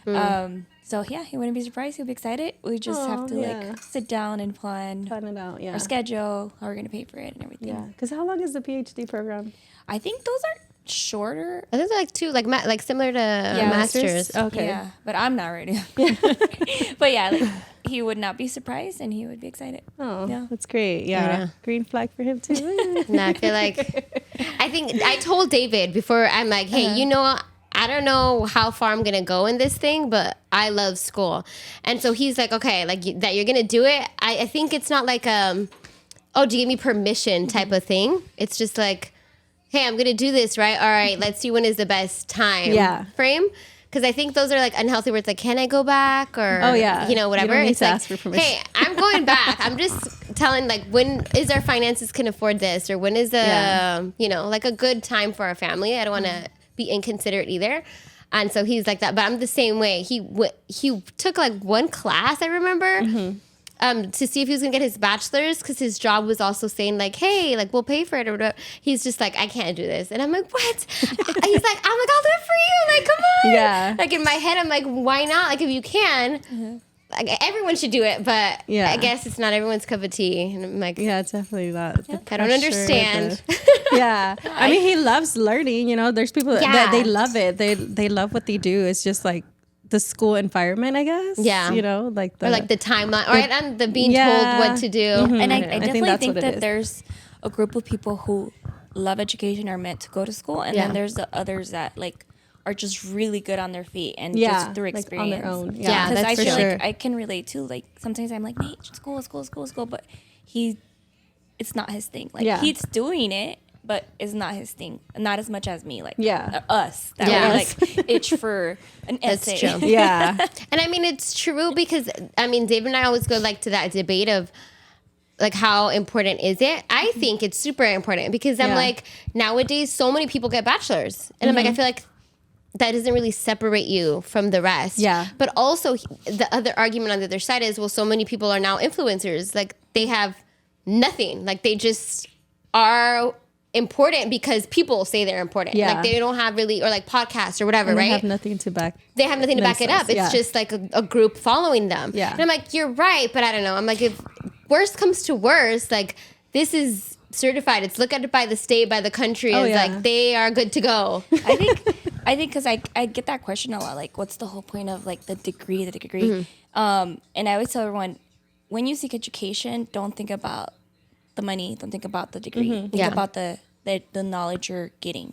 So yeah, he wouldn't be surprised. He'll be excited. We just have to like sit down and plan
it out. Yeah.
Our schedule, how we're gonna pay for it, and everything.
Yeah. Because how long is the PhD program?
I think those are shorter.
I think they're like 2, like similar to masters.
Okay.
Yeah, but I'm not ready. But yeah, like he would not be surprised, and he would be excited.
Oh,
yeah,
that's great. Yeah. Green flag for him too.
No, I feel like I told David before, I'm like, hey, I don't know how far I'm gonna go in this thing, but I love school. And so he's like, okay, like that you're gonna do it. I think it's not like do you give me permission type of thing. It's just like, hey, I'm gonna do this, right? All right, let's see when is the best time frame. Because I think those are like unhealthy words, like, can I go back? Or, whatever.
You don't need
it's
to
like,
ask for permission.
hey, I'm going back. I'm just telling, like, when is our finances can afford this? Or when is like a good time for our family? I don't want to be inconsiderate either. And so he's like that. But I'm the same way. He took like one class, I remember, to see if he was gonna get his bachelor's, because his job was also saying like, hey, like we'll pay for it or whatever. He's just like, I can't do this. And I'm like, what? He's like, I'm like, I'll do it for you. Like, come on.
Yeah.
Like in my head, I'm like, why not? Like if you can, like everyone should do it. But I guess it's not everyone's cup of tea. And I'm like,
yeah, it's definitely not.
I don't understand.
Yeah. I mean, he loves learning. There's people that they love it. They love what they do. It's just like the school environment, I guess.
Yeah.
Like the,
or like the timeline, right? And the being told what to do.
Mm-hmm. And I definitely think that there's a group of people who love education, are meant to go to school, and then there's the others that like are just really good on their feet and just through experience.
Like on their own.
Yeah,
because
that's
I feel
sure.
like I can relate to, like, sometimes I'm like, Nate, school, but it's not his thing. Like he's doing it, but it's not his thing. Not as much as me. Like us. That we like itch for an essay.
That's true.
Yeah.
And I mean, it's true because I mean, Dave and I always go like to that debate of like how important is it? I think it's super important because I'm like, nowadays so many people get bachelors, and I'm like, I feel like that doesn't really separate you from the rest.
Yeah.
But also the other argument on the other side is, well, so many people are now influencers. Like they have nothing. Like they just are important because people say they're important.
Yeah.
Like they don't have really, or like podcasts or whatever,
And
right?
They have nothing to back.
They have nothing to back it up. It's just like a group following them.
Yeah.
And I'm like, you're right, but I don't know. I'm like, if worst comes to worst, like this is certified. It's looked at by the state, by the country. It's like they are good to go.
I think because I get that question a lot, like, what's the whole point of like the degree? And I always tell everyone, when you seek education, don't think about the money, don't think about the degree, think about the knowledge you're getting.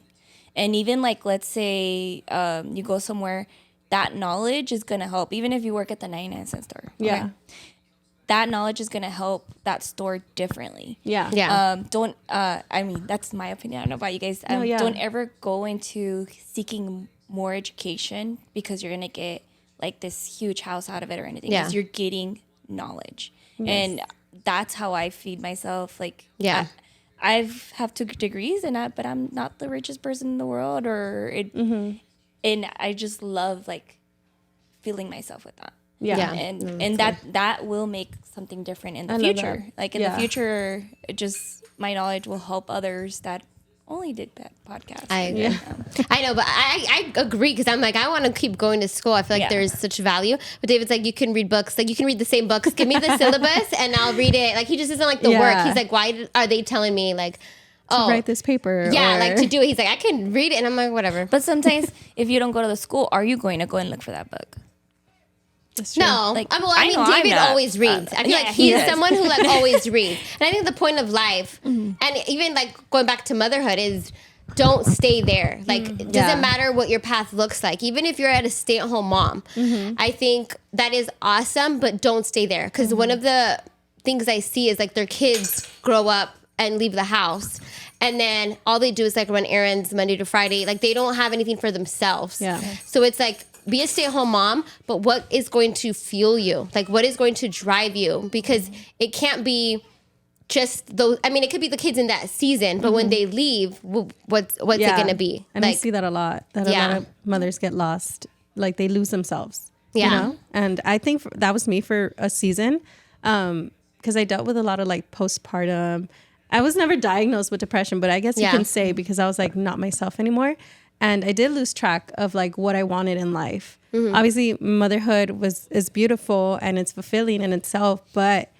And even like, let's say you go somewhere, that knowledge is going to help, even if you work at the 99-cent store. Okay?
Yeah.
That knowledge is going to help that store differently.
Yeah.
Yeah.
Don't, I mean, that's my opinion. I don't know about you guys. Don't ever go into seeking more education because you're going to get like this huge house out of it or anything.
Yeah.
Because you're getting knowledge. Yes. And that's how I feed myself. Like,
Yeah.
I have 2 degrees but I'm not the richest person in the world and I just love like filling myself with that.
Yeah.
And that will make something different in the future. Like in the future, it just my knowledge will help others that only did that podcast.
I agree. I know, but I agree because I'm like, I want to keep going to school. I feel like there's such value. But David's like, you can read books. Like you can read the same books. Give me the syllabus and I'll read it. Like he just doesn't like the work. He's like, why are they telling me like,
to write this paper?
Yeah, like to do it. He's like, I can read it. And I'm like, whatever.
But sometimes if you don't go to the school, are you going to go and look for that book?
No,
like,
I mean, David always reads. I feel like he's someone who like always reads, and I think the point of life, and even like going back to motherhood, is don't stay there. Like it doesn't matter what your path looks like, even if you're at a stay-at-home mom. I think that is awesome, but don't stay there because one of the things I see is like their kids grow up and leave the house. And then all they do is like run errands Monday to Friday. Like they don't have anything for themselves.
Yeah.
So it's like, be a stay-at-home mom, but what is going to fuel you? Like, what is going to drive you? Because it can't be just those. I mean, it could be the kids in that season, but when they leave, what's it going to be?
And I see that a lot. That a lot of mothers get lost. Like, they lose themselves.
Yeah.
You know? And I think that was me for a season because I dealt with a lot of, like, postpartum. I was never diagnosed with depression, but I guess you can say because I was, like, not myself anymore. And I did lose track of like what I wanted in life. Obviously, motherhood is beautiful and it's fulfilling in itself. But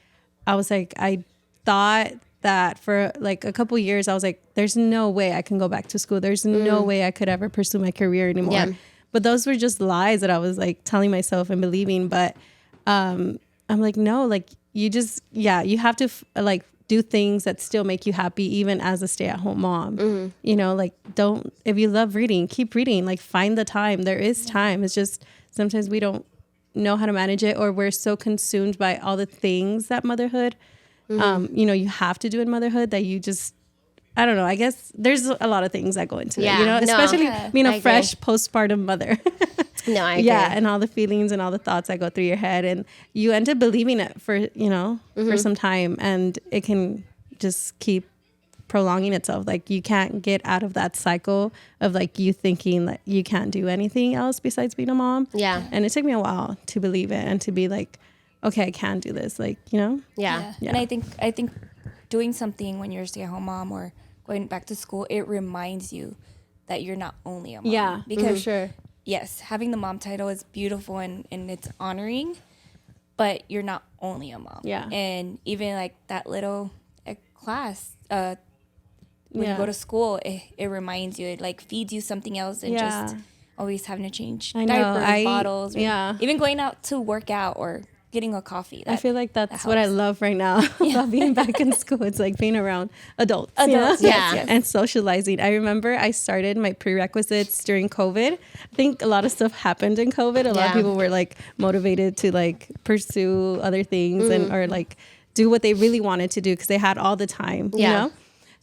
I was like, I thought that for like a couple years, I was like, there's no way I can go back to school. There's no way I could ever pursue my career anymore. Yeah. But those were just lies that I was like telling myself and believing. But I'm like, no, like you just, you have to like do things that still make you happy, even as a stay-at-home mom. You know, like if you love reading, keep reading, like find the time. There is time. It's just sometimes we don't know how to manage it, or we're so consumed by all the things that motherhood, you know, you have to do in motherhood that you just, I don't know. I guess there's a lot of things that go into it, you know, especially being a fresh postpartum mother.
No, I agree.
Yeah, and all the feelings and all the thoughts that go through your head, and you end up believing it for, you know, for some time, and it can just keep prolonging itself. Like you can't get out of that cycle of like you thinking that you can't do anything else besides being a mom.
Yeah.
And it took me a while to believe it and to be like, okay, I can do this. Like, you know?
Yeah.
And I think doing something when you're a stay-at-home mom or going back to school, it reminds you that you're not only a mom.
Yeah,
because
for sure.
Yes, having the mom title is beautiful and it's honoring, but you're not only a mom.
Yeah.
And even like that little class, when you go to school, it reminds you, it like feeds you something else and just always having to change diapers, bottles. Even going out to work out or getting a coffee.
I feel like that's what I love right now about being back in school. It's like being around adults, you know?
Yes.
And socializing. I remember I started my prerequisites during COVID. I think a lot of stuff happened in COVID. A lot of people were like motivated to like pursue other things and or like do what they really wanted to do because they had all the time, you know?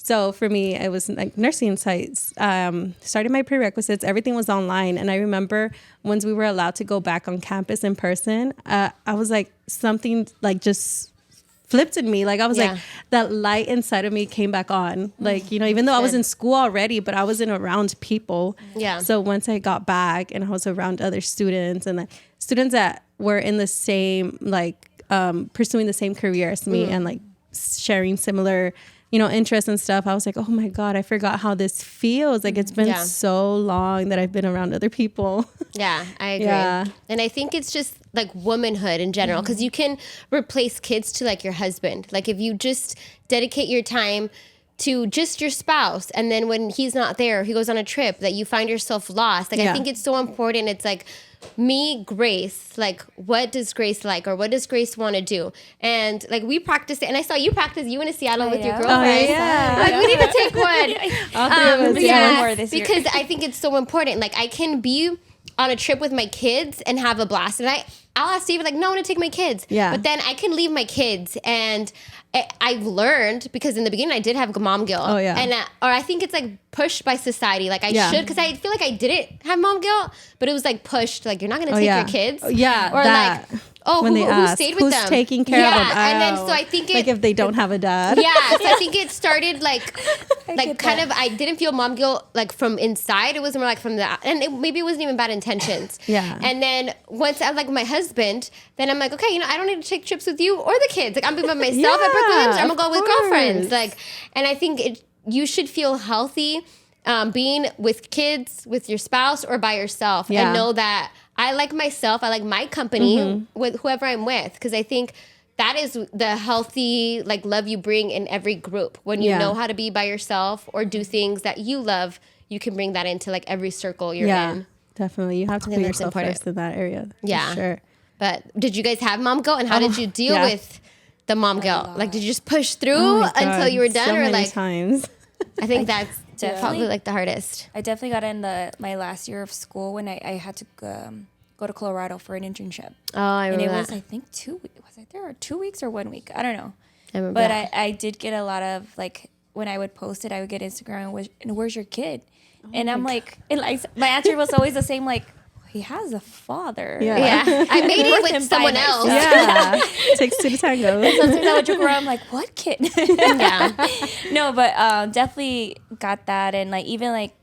So for me, it was like nursing sites. Started my prerequisites. Everything was online. And I remember once we were allowed to go back on campus in person, I was like, something like just flipped in me. Like I was
Yeah.
like, that light inside of me came back on. Like, you know, even though I was in school already, but I wasn't around people.
Yeah.
So once I got back and I was around other students and like students that were in the same, like, pursuing the same career as me and like sharing similar, you know, interests and stuff, I was like, oh my God, I forgot how this feels. Like it's been so long that I've been around other people.
Yeah, I agree.
Yeah.
And I think it's just like womanhood in general, because you can replace kids to like your husband. Like if you just dedicate your time to just your spouse, and then when he's not there, he goes on a trip, that you find yourself lost. Like I think it's so important. It's like, me, Grace, like what does Grace like, or what does Grace want to do? And like we practice it, and I saw you practice. You went to Seattle with your girlfriend. Like we need to take one.
All three of us.
Yeah,
one more this year.
because I think it's so important. Like I can be on a trip with my kids and have a blast, and I'll ask David like, no, I want to take my kids.
Yeah.
But then I can leave my kids, and I've learned, because in the beginning I did have mom guilt.
Oh, yeah.
And or I think it's like pushed by society. Like I should, because I feel like I didn't have mom guilt, but it was like pushed. Like you're not going to take your kids.
Yeah.
Or
that.
like, oh,
when
who
ask,
stayed with
who's
them?
taking care of them?
And then so I think
like if they don't have a dad.
Yeah, so I think it started like
get
kind
that.
of, I didn't feel mom guilt like from inside. It was more like from the, and maybe it wasn't even bad intentions.
Yeah.
And then once I like my husband, then I'm like, okay, you know, I don't need to take trips with you or the kids. Like I'm being by myself at Brooke Williams. I'm gonna go with girlfriends. Like, and I think you should feel healthy being with kids, with your spouse, or by yourself, and know that I like myself. I like my company with whoever I'm with, because I think that is the healthy like love you bring in every group. When you know how to be by yourself or do things that you love, you can bring that into like every circle you're in.
Definitely. You have to put
that's
yourself
important.
first in that area.
Yeah.
For sure.
But did you guys have mom guilt, and how did you deal with the mom guilt? Like, did you just push through until you were done,
so
or
many
like?
times.
I think that's
Definitely.
probably like the hardest.
I definitely got in my last year of school when I had to go to Colorado for an internship.
Oh, I
And
remember
it was,
that.
I think, 2 weeks. Was I there, or 2 weeks or 1 week? I don't know.
I remember
But
that.
I did get a lot of, like, when I would post it, I would get Instagram, and where's your kid? And I'm like, my answer was always the same, like, he has a father.
Yeah, I made it with
him
someone
by
else.
Yeah. Takes two to tango.
Sometimes I would joke around, I'm like, what kid?
Yeah.
No, but definitely got that. And like even like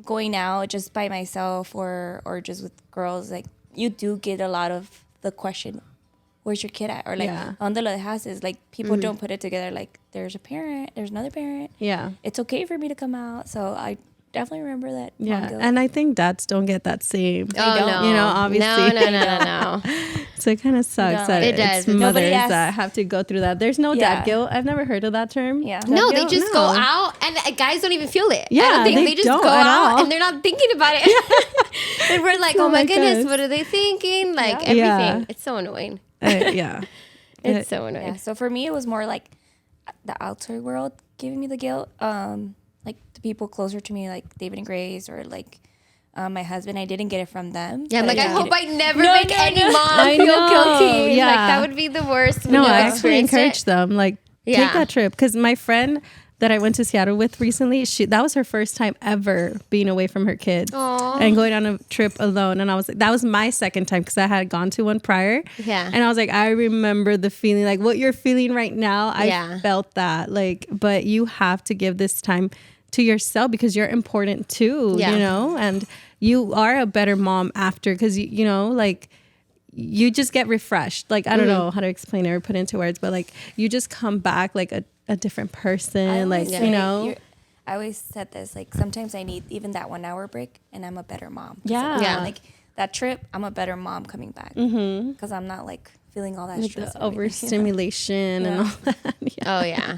going out just by myself or just with girls, like you do get a lot of the question, where's your kid at? Or like, ¿dónde lo dejaste? Like people don't put it together. Like there's a parent, there's another parent.
Yeah.
It's okay for me to come out. So I definitely remember that.
Yeah.
guilt.
And I think dads don't get that same.
Oh,
don't.
no.
You know, obviously.
No.
So it kind of sucks
don't.
that
It does.
it's
Nobody
mothers
asks.
that have to go through that. There's no dad guilt. I've never heard of that term.
Yeah.
Dad
No, they
guilt?
just go
No.
out, and guys don't even feel it. I
Yeah,
don't think
they
just
don't
go
at
out
all.
and they're not thinking about it. And we're like, oh my goodness,
goodness.
what are they thinking? Like
Yeah.
everything. It's so annoying.
Yeah.
It's so annoying.
Yeah. So for me, it was more like the outside world giving me the guilt. Like the people closer to me, like David and Grace, or like my husband. I didn't get it from them.
Yeah, I'm
but
like, I
did
hope
it-
I never make any mom
I
feel
know.
guilty.
Yeah.
Like that would be the worst.
No,
when
I
you
actually
experience
encourage
it.
them. Like,
Yeah.
take that trip. Because my friend that I went to Seattle with recently, that was her first time ever being away from her kids and going on a trip alone. And I was like, that was my second time because I had gone to one prior.
Yeah.
And I was like, I remember the feeling, like what you're feeling right now. I
Yeah.
felt that. Like, but you have to give this time to yourself because you're important too,
Yeah.
you know, and you are a better mom after because, you know, like, you just get refreshed. Like, I don't know how to explain it or put into words, but like you just come back like a different person. Like,
always
you
say
know,
I always said this, like sometimes I need even that 1 hour break and I'm a better mom.
Yeah.
Yeah.
Like that trip, I'm a better mom coming back because I'm not like feeling all that
with
stress.
the
and everything,
overstimulation and all that. Yeah.
Oh yeah.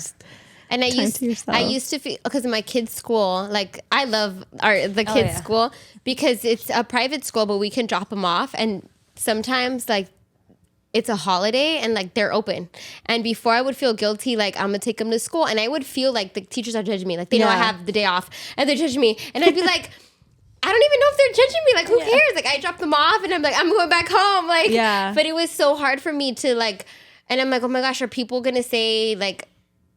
And I
Time to yourself.
used to feel, because of my kids' school, like I love the kids'
yeah.
school because it's a private school, but we can drop them off, and sometimes like it's a holiday and like they're open. And before I would feel guilty, like I'm gonna take them to school, and I would feel like the teachers are judging me, like they know I
Yeah.
have the day off and they're judging me, and I'd be like, I don't even know if they're judging me. Like, who cares? Like, I dropped them off and I'm like, I'm going back home. Like,
Yeah.
But it was so hard for me to like, and I'm like, oh my gosh, are people gonna say like,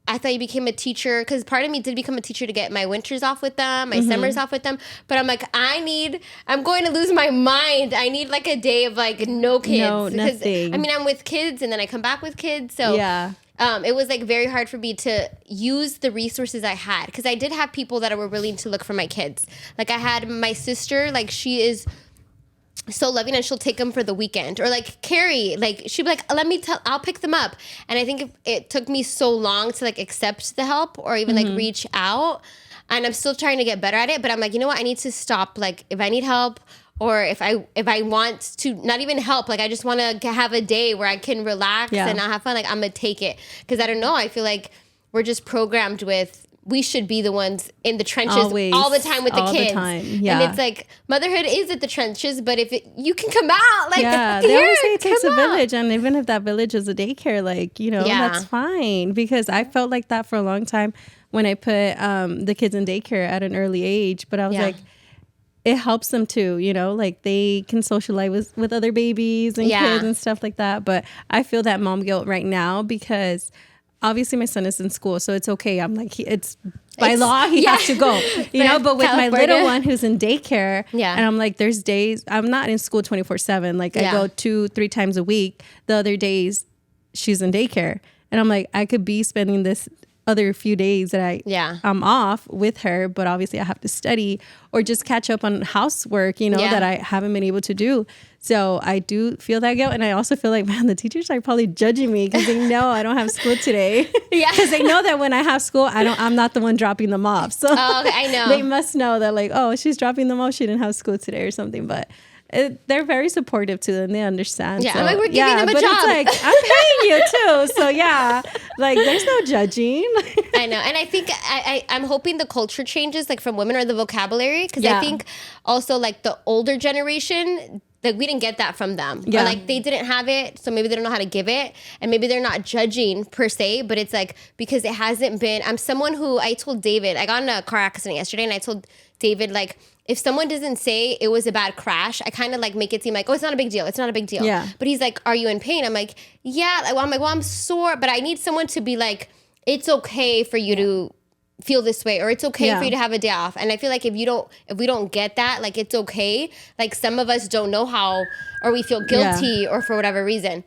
I thought you became a teacher, because part of me did become a teacher to get my winters off with them, my summers off with them. But I'm like, I'm going to lose my mind. I need like a day of like no kids.
No,
'Cause,
nothing.
I mean, I'm with kids and then I come back with kids. So
Yeah.
it was like very hard for me to use the resources I had, because I did have people that were willing to look for my kids. Like I had my sister, like she is so loving, and she'll take them for the weekend. Or like Carrie, like she'd be like, I'll pick them up. And I think it took me so long to like accept the help or even like reach out. And I'm still trying to get better at it, but I'm like, you know what? I need to stop. Like if I need help, or if I want to not even help, like I just want to have a day where I can relax and not have fun, like I'm gonna take it. Because I don't know, I feel like we're just programmed with, we should be the ones in the trenches
Always,
all the time with the kids.
Yeah.
And it's like, motherhood is at the trenches, but if you can come out, like,
they always say it takes a village. And even if that village is a daycare, like, you know, that's fine. Because I felt like that for a long time when I put the kids in daycare at an early age. But I was like, it helps them too, you know, like they can socialize with other babies and kids and stuff like that. But I feel that mom guilt right now because obviously my son is in school, so it's okay. I'm like, it's by law, he has to go, you know, but with my little one who's in daycare, and I'm like, there's days, I'm not in school 24/7. Like I go 2-3 times a week. The other days she's in daycare. And I'm like, I could be spending this other few days that I'm off with her, but obviously I have to study or just catch up on housework, you know, that I haven't been able to do. So I do feel that guilt. And I also feel like, man, the teachers are probably judging me because they know I don't have school today. Because they know that when I have school, I'm not the one dropping them off. So
I know.
They must know that like, oh, she's dropping them off. She didn't have school today or something. But they're very supportive too, and they understand.
Yeah,
so,
I'm like, we're giving them a
but
job.
It's like, I'm paying you too. So yeah, like there's no judging.
I know. And I think I'm hoping the culture changes, like from women, or the vocabulary. Because I think also like the older generation, like we didn't get that from them. Or like they didn't have it, so maybe they don't know how to give it. And maybe they're not judging per se, but it's like, because it hasn't been, I'm someone who, I told David, I got in a car accident yesterday, and I told David, like, if someone doesn't say it was a bad crash, I kind of like make it seem like, oh, it's not a big deal. It's not a big deal.
Yeah.
But he's like, are you in pain? I'm like, yeah. I'm like, well, I'm sore, but I need someone to be like, it's okay for you to feel this way, or it's okay for you to have a day off. And I feel like if we don't get that, like it's okay. Like some of us don't know how, or we feel guilty or for whatever reason.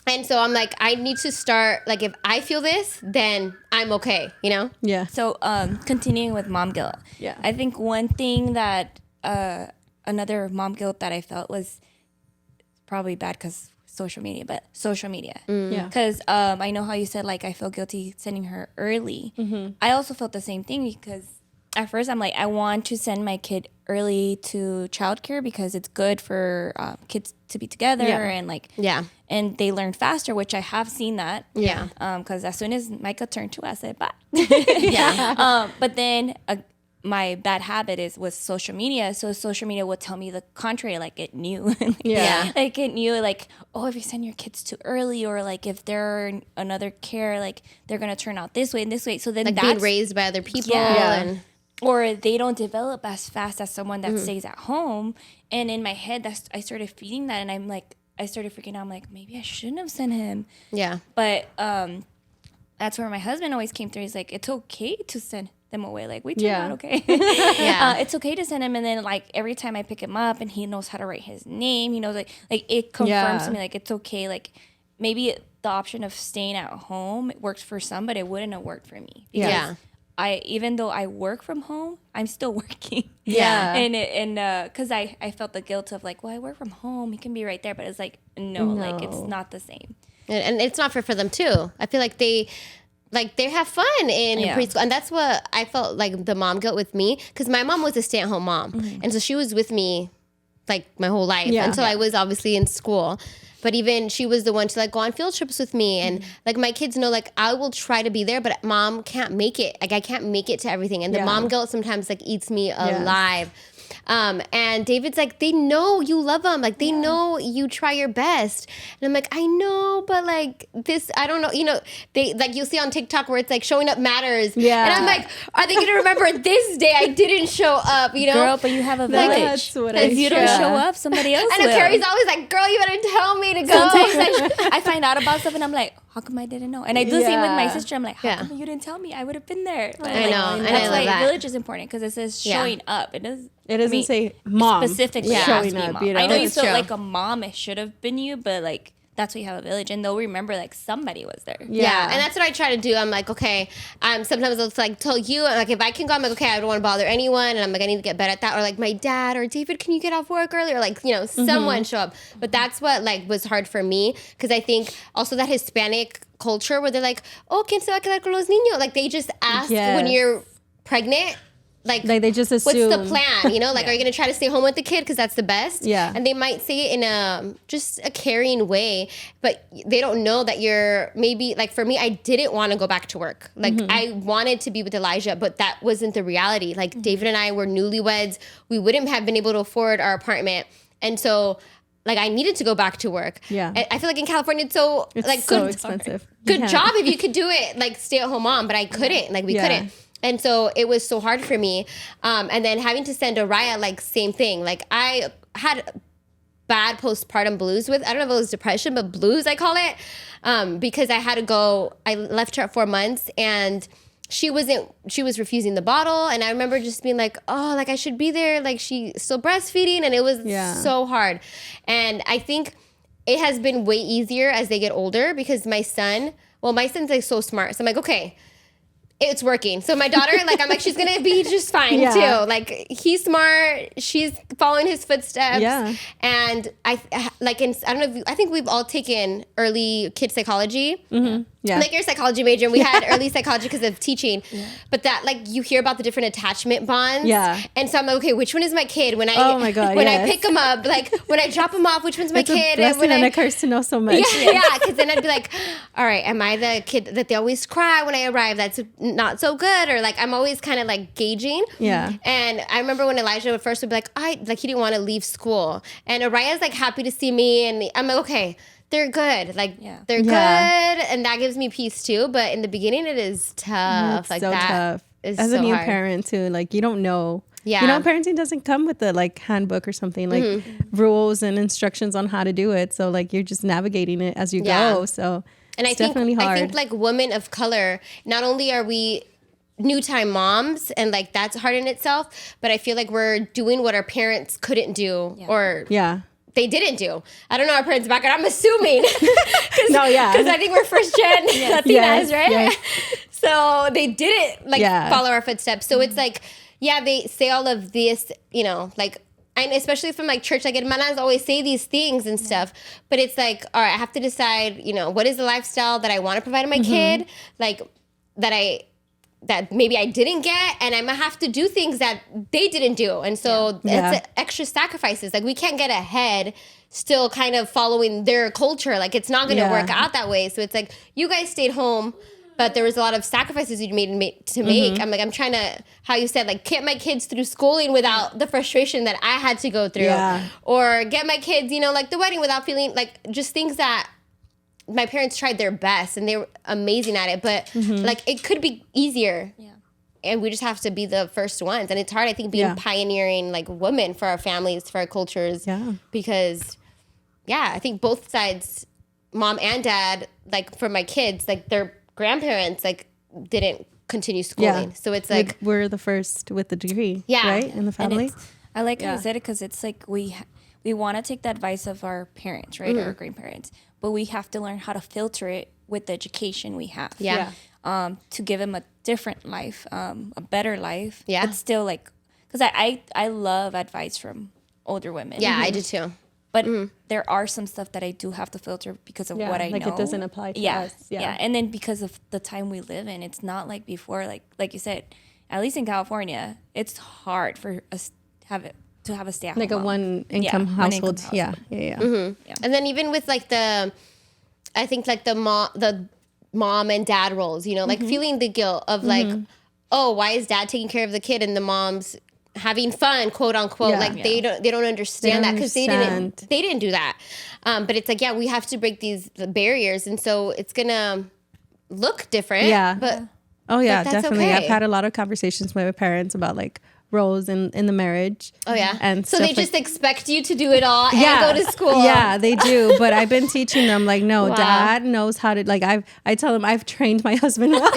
And so I'm like, I need to start, like, if I feel this, then I'm okay, you know?
Yeah.
So continuing with mom guilt.
Yeah.
I think one thing that another mom guilt that I felt was probably bad because social media.
Yeah.
Because I know how you said, like, I feel guilty sending her early. Mm-hmm. I also felt the same thing because at first I'm like, I want to send my kid early to childcare because it's good for kids to be together and like and they learn faster, which I have seen that.
Yeah.
Because as soon as Micah turned 2, I said bye.
Yeah.
But then my bad habit was social media. So social media would tell me the contrary, like it knew. Like it knew, like, oh, if you send your kids too early, or like if they're in another care, like they're gonna turn out this way and this way. So then
like
that's
being raised by other people and
or they don't develop as fast as someone that stays at home. And in my head, I started feeding that, and I'm like, I started freaking out. I'm like, maybe I shouldn't have sent him.
Yeah.
But that's where my husband always came through. He's like, it's okay to send them away. Like, we turned out okay. It's okay to send him. And then like every time I pick him up and he knows how to write his name, he knows like it confirms to me like it's okay. Like maybe the option of staying at home works for some, but it wouldn't have worked for me. Because even though I work from home, I'm still working.
Yeah.
And because I felt the guilt of like, well, I work from home, he can be right there, but it's like no. Like it's not the same.
And it's not for them too. I feel like they have fun in preschool, and that's what I felt like the mom guilt with me, because my mom was a stay-at-home mom, and so she was with me like my whole life until I was obviously in school. But even she was the one to like go on field trips with me, and like my kids know like I will try to be there, but mom can't make it. Like I can't make it to everything, and the mom guilt sometimes like eats me alive. And David's like, they know you love them. Like, they know you try your best. And I'm like, I know, but like this, I don't know. You know, they like, you'll see on TikTok where it's like showing up matters. Yeah. And I'm like, are they going to remember this day I didn't show up, you know?
Girl, but you have a village.
That's what
if you don't show up, somebody else
will.
And
Carrie's always like, girl, you better tell me to go.
Sometimes I find out about stuff and I'm like, how come I didn't know? And I do the same with my sister. I'm like, how come you didn't tell me? I would have been there. But
I know.
And that's why village is important, because it says showing up. It doesn't
say mom
specifically
showing up.
mom.
You know?
I know you feel like a mom. It should have been you, but like that's why you have a village, and they'll remember like somebody was there.
Yeah, and that's what I try to do. I'm like, okay, sometimes I'll like tell you, like if I can go, I'm like, okay, I don't want to bother anyone, and I'm like, I need to get better at that. Or like my dad or David, can you get off work early? Or like, someone show up. But that's what like was hard for me, because I think also that Hispanic culture where they're like, oh, ¿quién se va a quedar con los niños? Like they just ask when you're pregnant. Like
they just assume.
What's the plan? Like, are you going to try to stay home with the kid because that's the best?
Yeah.
And they might say it in just a caring way, but they don't know that you're maybe, like for me, I didn't want to go back to work. Like I wanted to be with Elijah, but that wasn't the reality. Like David and I were newlyweds. We wouldn't have been able to afford our apartment. And so like I needed to go back to work.
Yeah.
I feel like in California, it's so
expensive.
Good job if you could do it, like stay at home mom, but I couldn't, like we couldn't. And so it was so hard for me. And then having to send Araya, like same thing. Like I had bad postpartum blues I don't know if it was depression, but blues I call it. Because I had to go, I left her at 4 months and she was refusing the bottle. And I remember just being like, oh, like I should be there. Like she's still breastfeeding. And it was so hard. And I think it has been way easier as they get older because my son's like so smart. So I'm like, okay, it's working. So my daughter, like, I'm like, she's going to be just fine too. Like he's smart. She's following his footsteps. Yeah. And I don't know I think we've all taken early kid psychology. Mm-hmm. Yeah. Like you're a psychology major and we had early psychology because of teaching. Yeah. But that like you hear about the different attachment bonds. Yeah. And so I'm like, okay, which one is my kid? When I pick him up, like when I drop him off, which one's my kid?
It's a blessing and a curse to know so much.
Yeah, because then I'd be like, all right, am I the kid that they always cry when I arrive? That's not so good. Or like I'm always kind of like gauging. Yeah. And I remember when Elijah at first would be like, he didn't want to leave school. And Araya's like happy to see me. And I'm like, okay, they're good. Like they're good. And that gives me peace too. But in the beginning it is tough.
It's
like
so
that
tough.
Is
as
so
a new
hard.
parent too, like you don't know.
Yeah.
Parenting doesn't come with the like handbook or something like rules and instructions on how to do it. So like you're just navigating it as you go. So it's definitely hard.
I think like women of color, not only are we new time moms and like that's hard in itself, but I feel like we're doing what our parents couldn't do or they didn't do. I don't know our parents' background. I'm assuming. Because I think we're first gen Latinas, right? Yes. So they didn't follow our footsteps. So it's like, they say all of this, like, and especially from like church, like hermanas always say these things and stuff, but it's like, all right, I have to decide, what is the lifestyle that I want to provide to my kid, like that maybe I didn't get, and I'm gonna have to do things that they didn't do. And so it's extra sacrifices. Like we can't get ahead still kind of following their culture. Like it's not gonna work out that way. So it's like, you guys stayed home, but there was a lot of sacrifices you made to make. I'm like, I'm trying to, how you said, like get my kids through schooling without the frustration that I had to go through. Or get my kids, like the wedding without feeling like just things that my parents tried their best and they were amazing at it, but like it could be easier. Yeah. And we just have to be the first ones. And it's hard, I think, being pioneering like women for our families, for our cultures. Yeah. Because I think both sides, mom and dad, like for my kids, like their grandparents like didn't continue schooling. Yeah. So it's like
we're the first with the degree, right? In the family.
I like how you said it because it's like we want to take the advice of our parents, right? Or our grandparents. But we have to learn how to filter it with the education we have. Yeah. To give them a different life, a better life. Yeah. But still like, because I love advice from older women.
Yeah, I do too.
But there are some stuff that I do have to filter because of what I know.
Like it doesn't apply to us.
Yeah. And then because of the time we live in, it's not like before, like you said, at least in California, it's hard for us to have a stay-at-home
like a one-income household. Yeah.
And then even with like I think like the mom and dad roles, like feeling the guilt of like, oh, why is dad taking care of the kid and the mom's having fun, quote unquote. They don't understand that because they didn't do that. But it's like, we have to break these barriers, and so it's gonna look different. Yeah. But
definitely.
Okay.
I've had a lot of conversations with my parents about like roles in the marriage.
Oh yeah.
And
so they just expect you to do it all and go to school.
Yeah, they do. But I've been teaching them like, no, dad knows how to, like I tell them I've trained my husband well.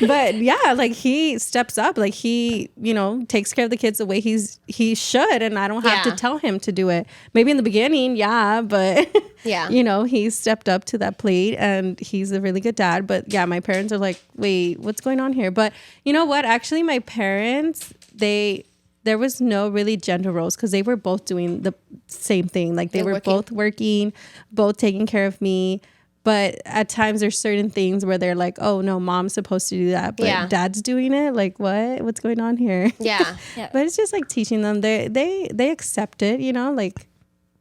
But yeah, like he steps up, like he, you know, takes care of the kids the way he should, and I don't have to tell him to do it. Maybe in the beginning, yeah, but you know, he stepped up to that plate, and he's a really good dad. But yeah, my parents are like, wait, what's going on here? But you know what? Actually, my parents, there was no really gender roles because they were both doing the same thing. Like they were both working, both taking care of me. But at times there's certain things where they're like, oh no, mom's supposed to do that, but dad's doing it. Like what's going on here?
Yeah.
But it's just like teaching them. They accept it, you know, like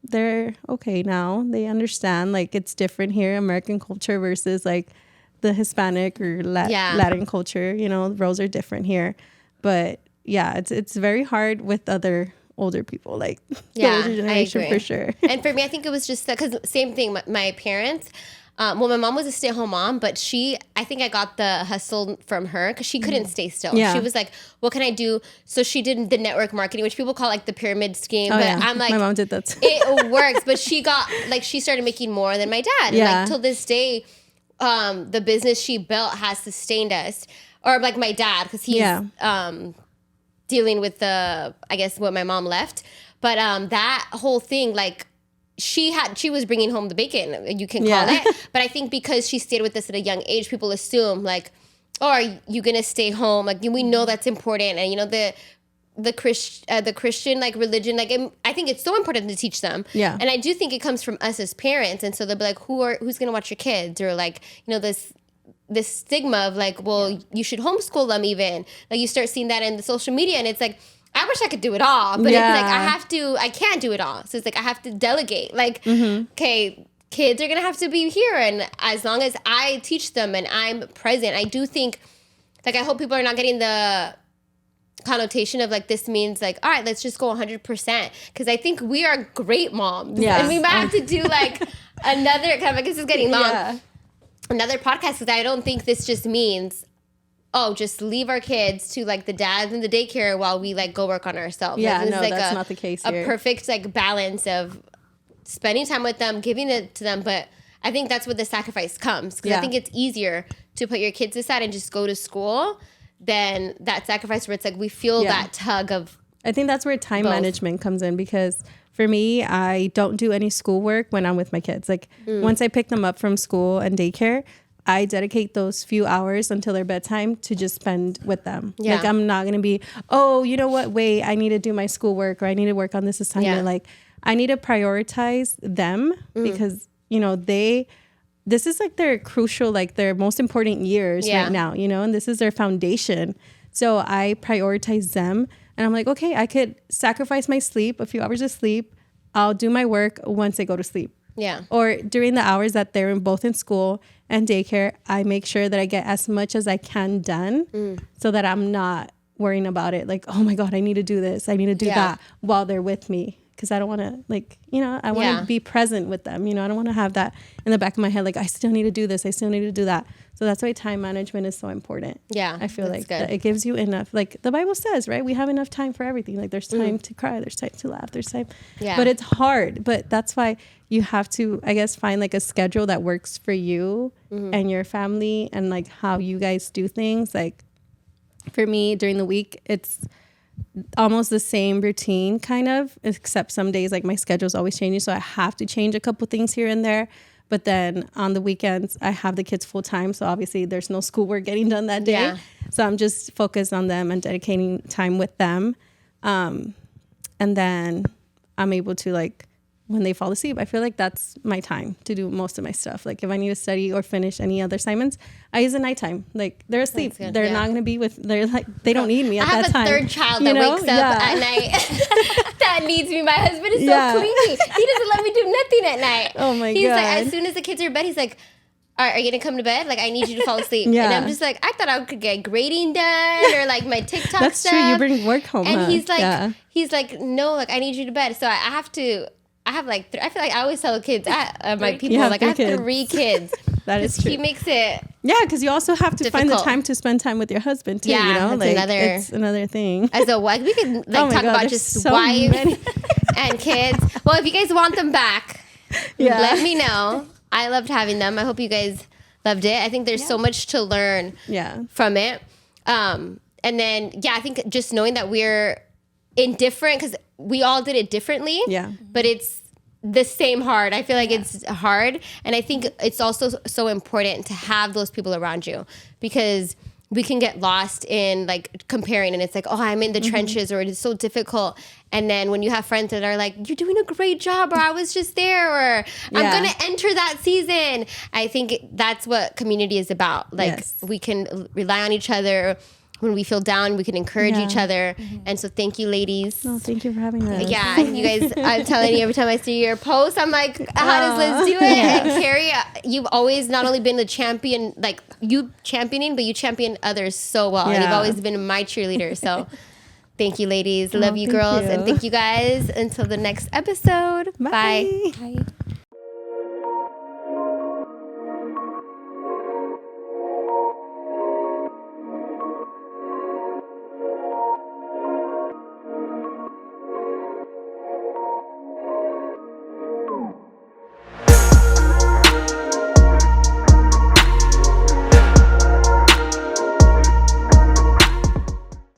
they're okay now. They understand like it's different here, American culture versus like the Hispanic or Latin culture, you know, roles are different here. But yeah, it's very hard with other older people, like the older generation for sure.
And for me, I think it was just because same thing. My parents, well, my mom was a stay-at-home mom, but I think I got the hustle from her because she couldn't stay still. Yeah. She was like, what can I do? So she did the network marketing, which people call like the pyramid scheme. But I'm like,
my mom did that too.
It works, but she started making more than my dad. And like till this day, the business she built has sustained us. Or like my dad, because he's dealing with what my mom left. But that whole thing, like she was bringing home the bacon, you can call it. But I think because she stayed with us at a young age, people assume like, oh, are you going to stay home? Like we know that's important. And you know, the Christian like religion, like I think it's so important to teach them. Yeah. And I do think it comes from us as parents. And so they'll be like, who's going to watch your kids? Or like, you know, this stigma of like, well, you should homeschool them even. Like you start seeing that in the social media and it's like, I wish I could do it all, but it's like, I can't do it all. So it's like, I have to delegate. Like, okay, kids are going to have to be here. And as long as I teach them and I'm present, I do think, like, I hope people are not getting the connotation of like, this means like, all right, let's just go 100%. Because I think we are great moms. Yeah. And we might have to do like another, kind of, I guess it's getting long. Yeah. Another podcast, because I don't think this just means, oh, just leave our kids to like the dads in the daycare while we like go work on ourselves.
Yeah,
like,
no, like that's not the case here.
A perfect like balance of spending time with them, giving it to them, but I think that's where the sacrifice comes. Because I think it's easier to put your kids aside and just go to school than that sacrifice where it's like we feel that tug of.
I think that's where time management comes in because for me, I don't do any schoolwork when I'm with my kids. Like once I pick them up from school and daycare, I dedicate those few hours until their bedtime to just spend with them. Yeah. Like I'm not going to be, oh, you know what? Wait, I need to do my schoolwork or I need to work on this assignment. Yeah. Like I need to prioritize them because, you know, this is like their crucial, like their most important years right now, you know, and this is their foundation. So I prioritize them. And I'm like, okay, I could sacrifice my sleep, a few hours of sleep. I'll do my work once I go to sleep. Yeah. Or during the hours that they're both in school and daycare, I make sure that I get as much as I can done so that I'm not worrying about it. Like, oh my God, I need to do this. I need to do that while they're with me. Because I don't want to, like, you know, I want to be present with them. You know, I don't want to have that in the back of my head. Like, I still need to do this. I still need to do that. So that's why time management is so important. Yeah. I feel like that it gives you enough, like the Bible says, right? We have enough time for everything. Like there's time to cry. There's time to laugh. There's time. Yeah. But it's hard. But that's why you have to, I guess, find like a schedule that works for you and your family and like how you guys do things. Like for me during the week, it's almost the same routine kind of, except some days like my schedule's always changing. So I have to change a couple things here and there. But then on the weekends, I have the kids full time. So obviously there's no schoolwork getting done that day. Yeah. So I'm just focused on them and dedicating time with them. And then I'm able to like, when they fall asleep, I feel like that's my time to do most of my stuff. Like if I need to study or finish any other assignments, I use the nighttime. Like they're asleep. They're not going to be they're like, they don't need me at that time.
I have a third child that wakes up at night that needs me. My husband is so clingy. He doesn't let me do nothing at night. Oh my God. He's like, as soon as the kids are in bed, he's like, are you going to come to bed? Like, I need you to fall asleep. And I'm just like, I thought I could get grading done or like my TikTok
That's
stuff.
That's true. You bring work home.
And he's like, no, like I need you to bed. So I have like, I feel like I always tell kids, my people, like I have 3 kids.
That is true.
He makes it.
Yeah, because you also have to difficult. Find the time to spend time with your husband too. Yeah, you know, like it's another thing.
As a wife, we can like talk about just so wife and kids. Well, if you guys want them back, let me know. I loved having them. I hope you guys Loved it. I think there's so much to learn from it. And then, I think just knowing that we're indifferent, because we all did it differently. Yeah. But it's the same hard. I feel like it's hard. And I think it's also so important to have those people around you, because we can get lost in like comparing, and it's like, oh, I'm in the trenches, or it's so difficult. And then when you have friends that are like, you're doing a great job, or I was just there, or I'm going to enter that season. I think that's what community is about. Like we can rely on each other. When we feel down, we can encourage each other. And so thank you, ladies.
No, thank you for having us.
Yeah, you guys, I'm telling you, every time I see your post, I'm like, how does Liz do it? And Carrie, you've always not only been the champion, like you championing, but you champion others so well. And you've always been my cheerleader. So thank you, ladies. Love you, girls. And thank you guys. Until the next episode. Bye.
Bye.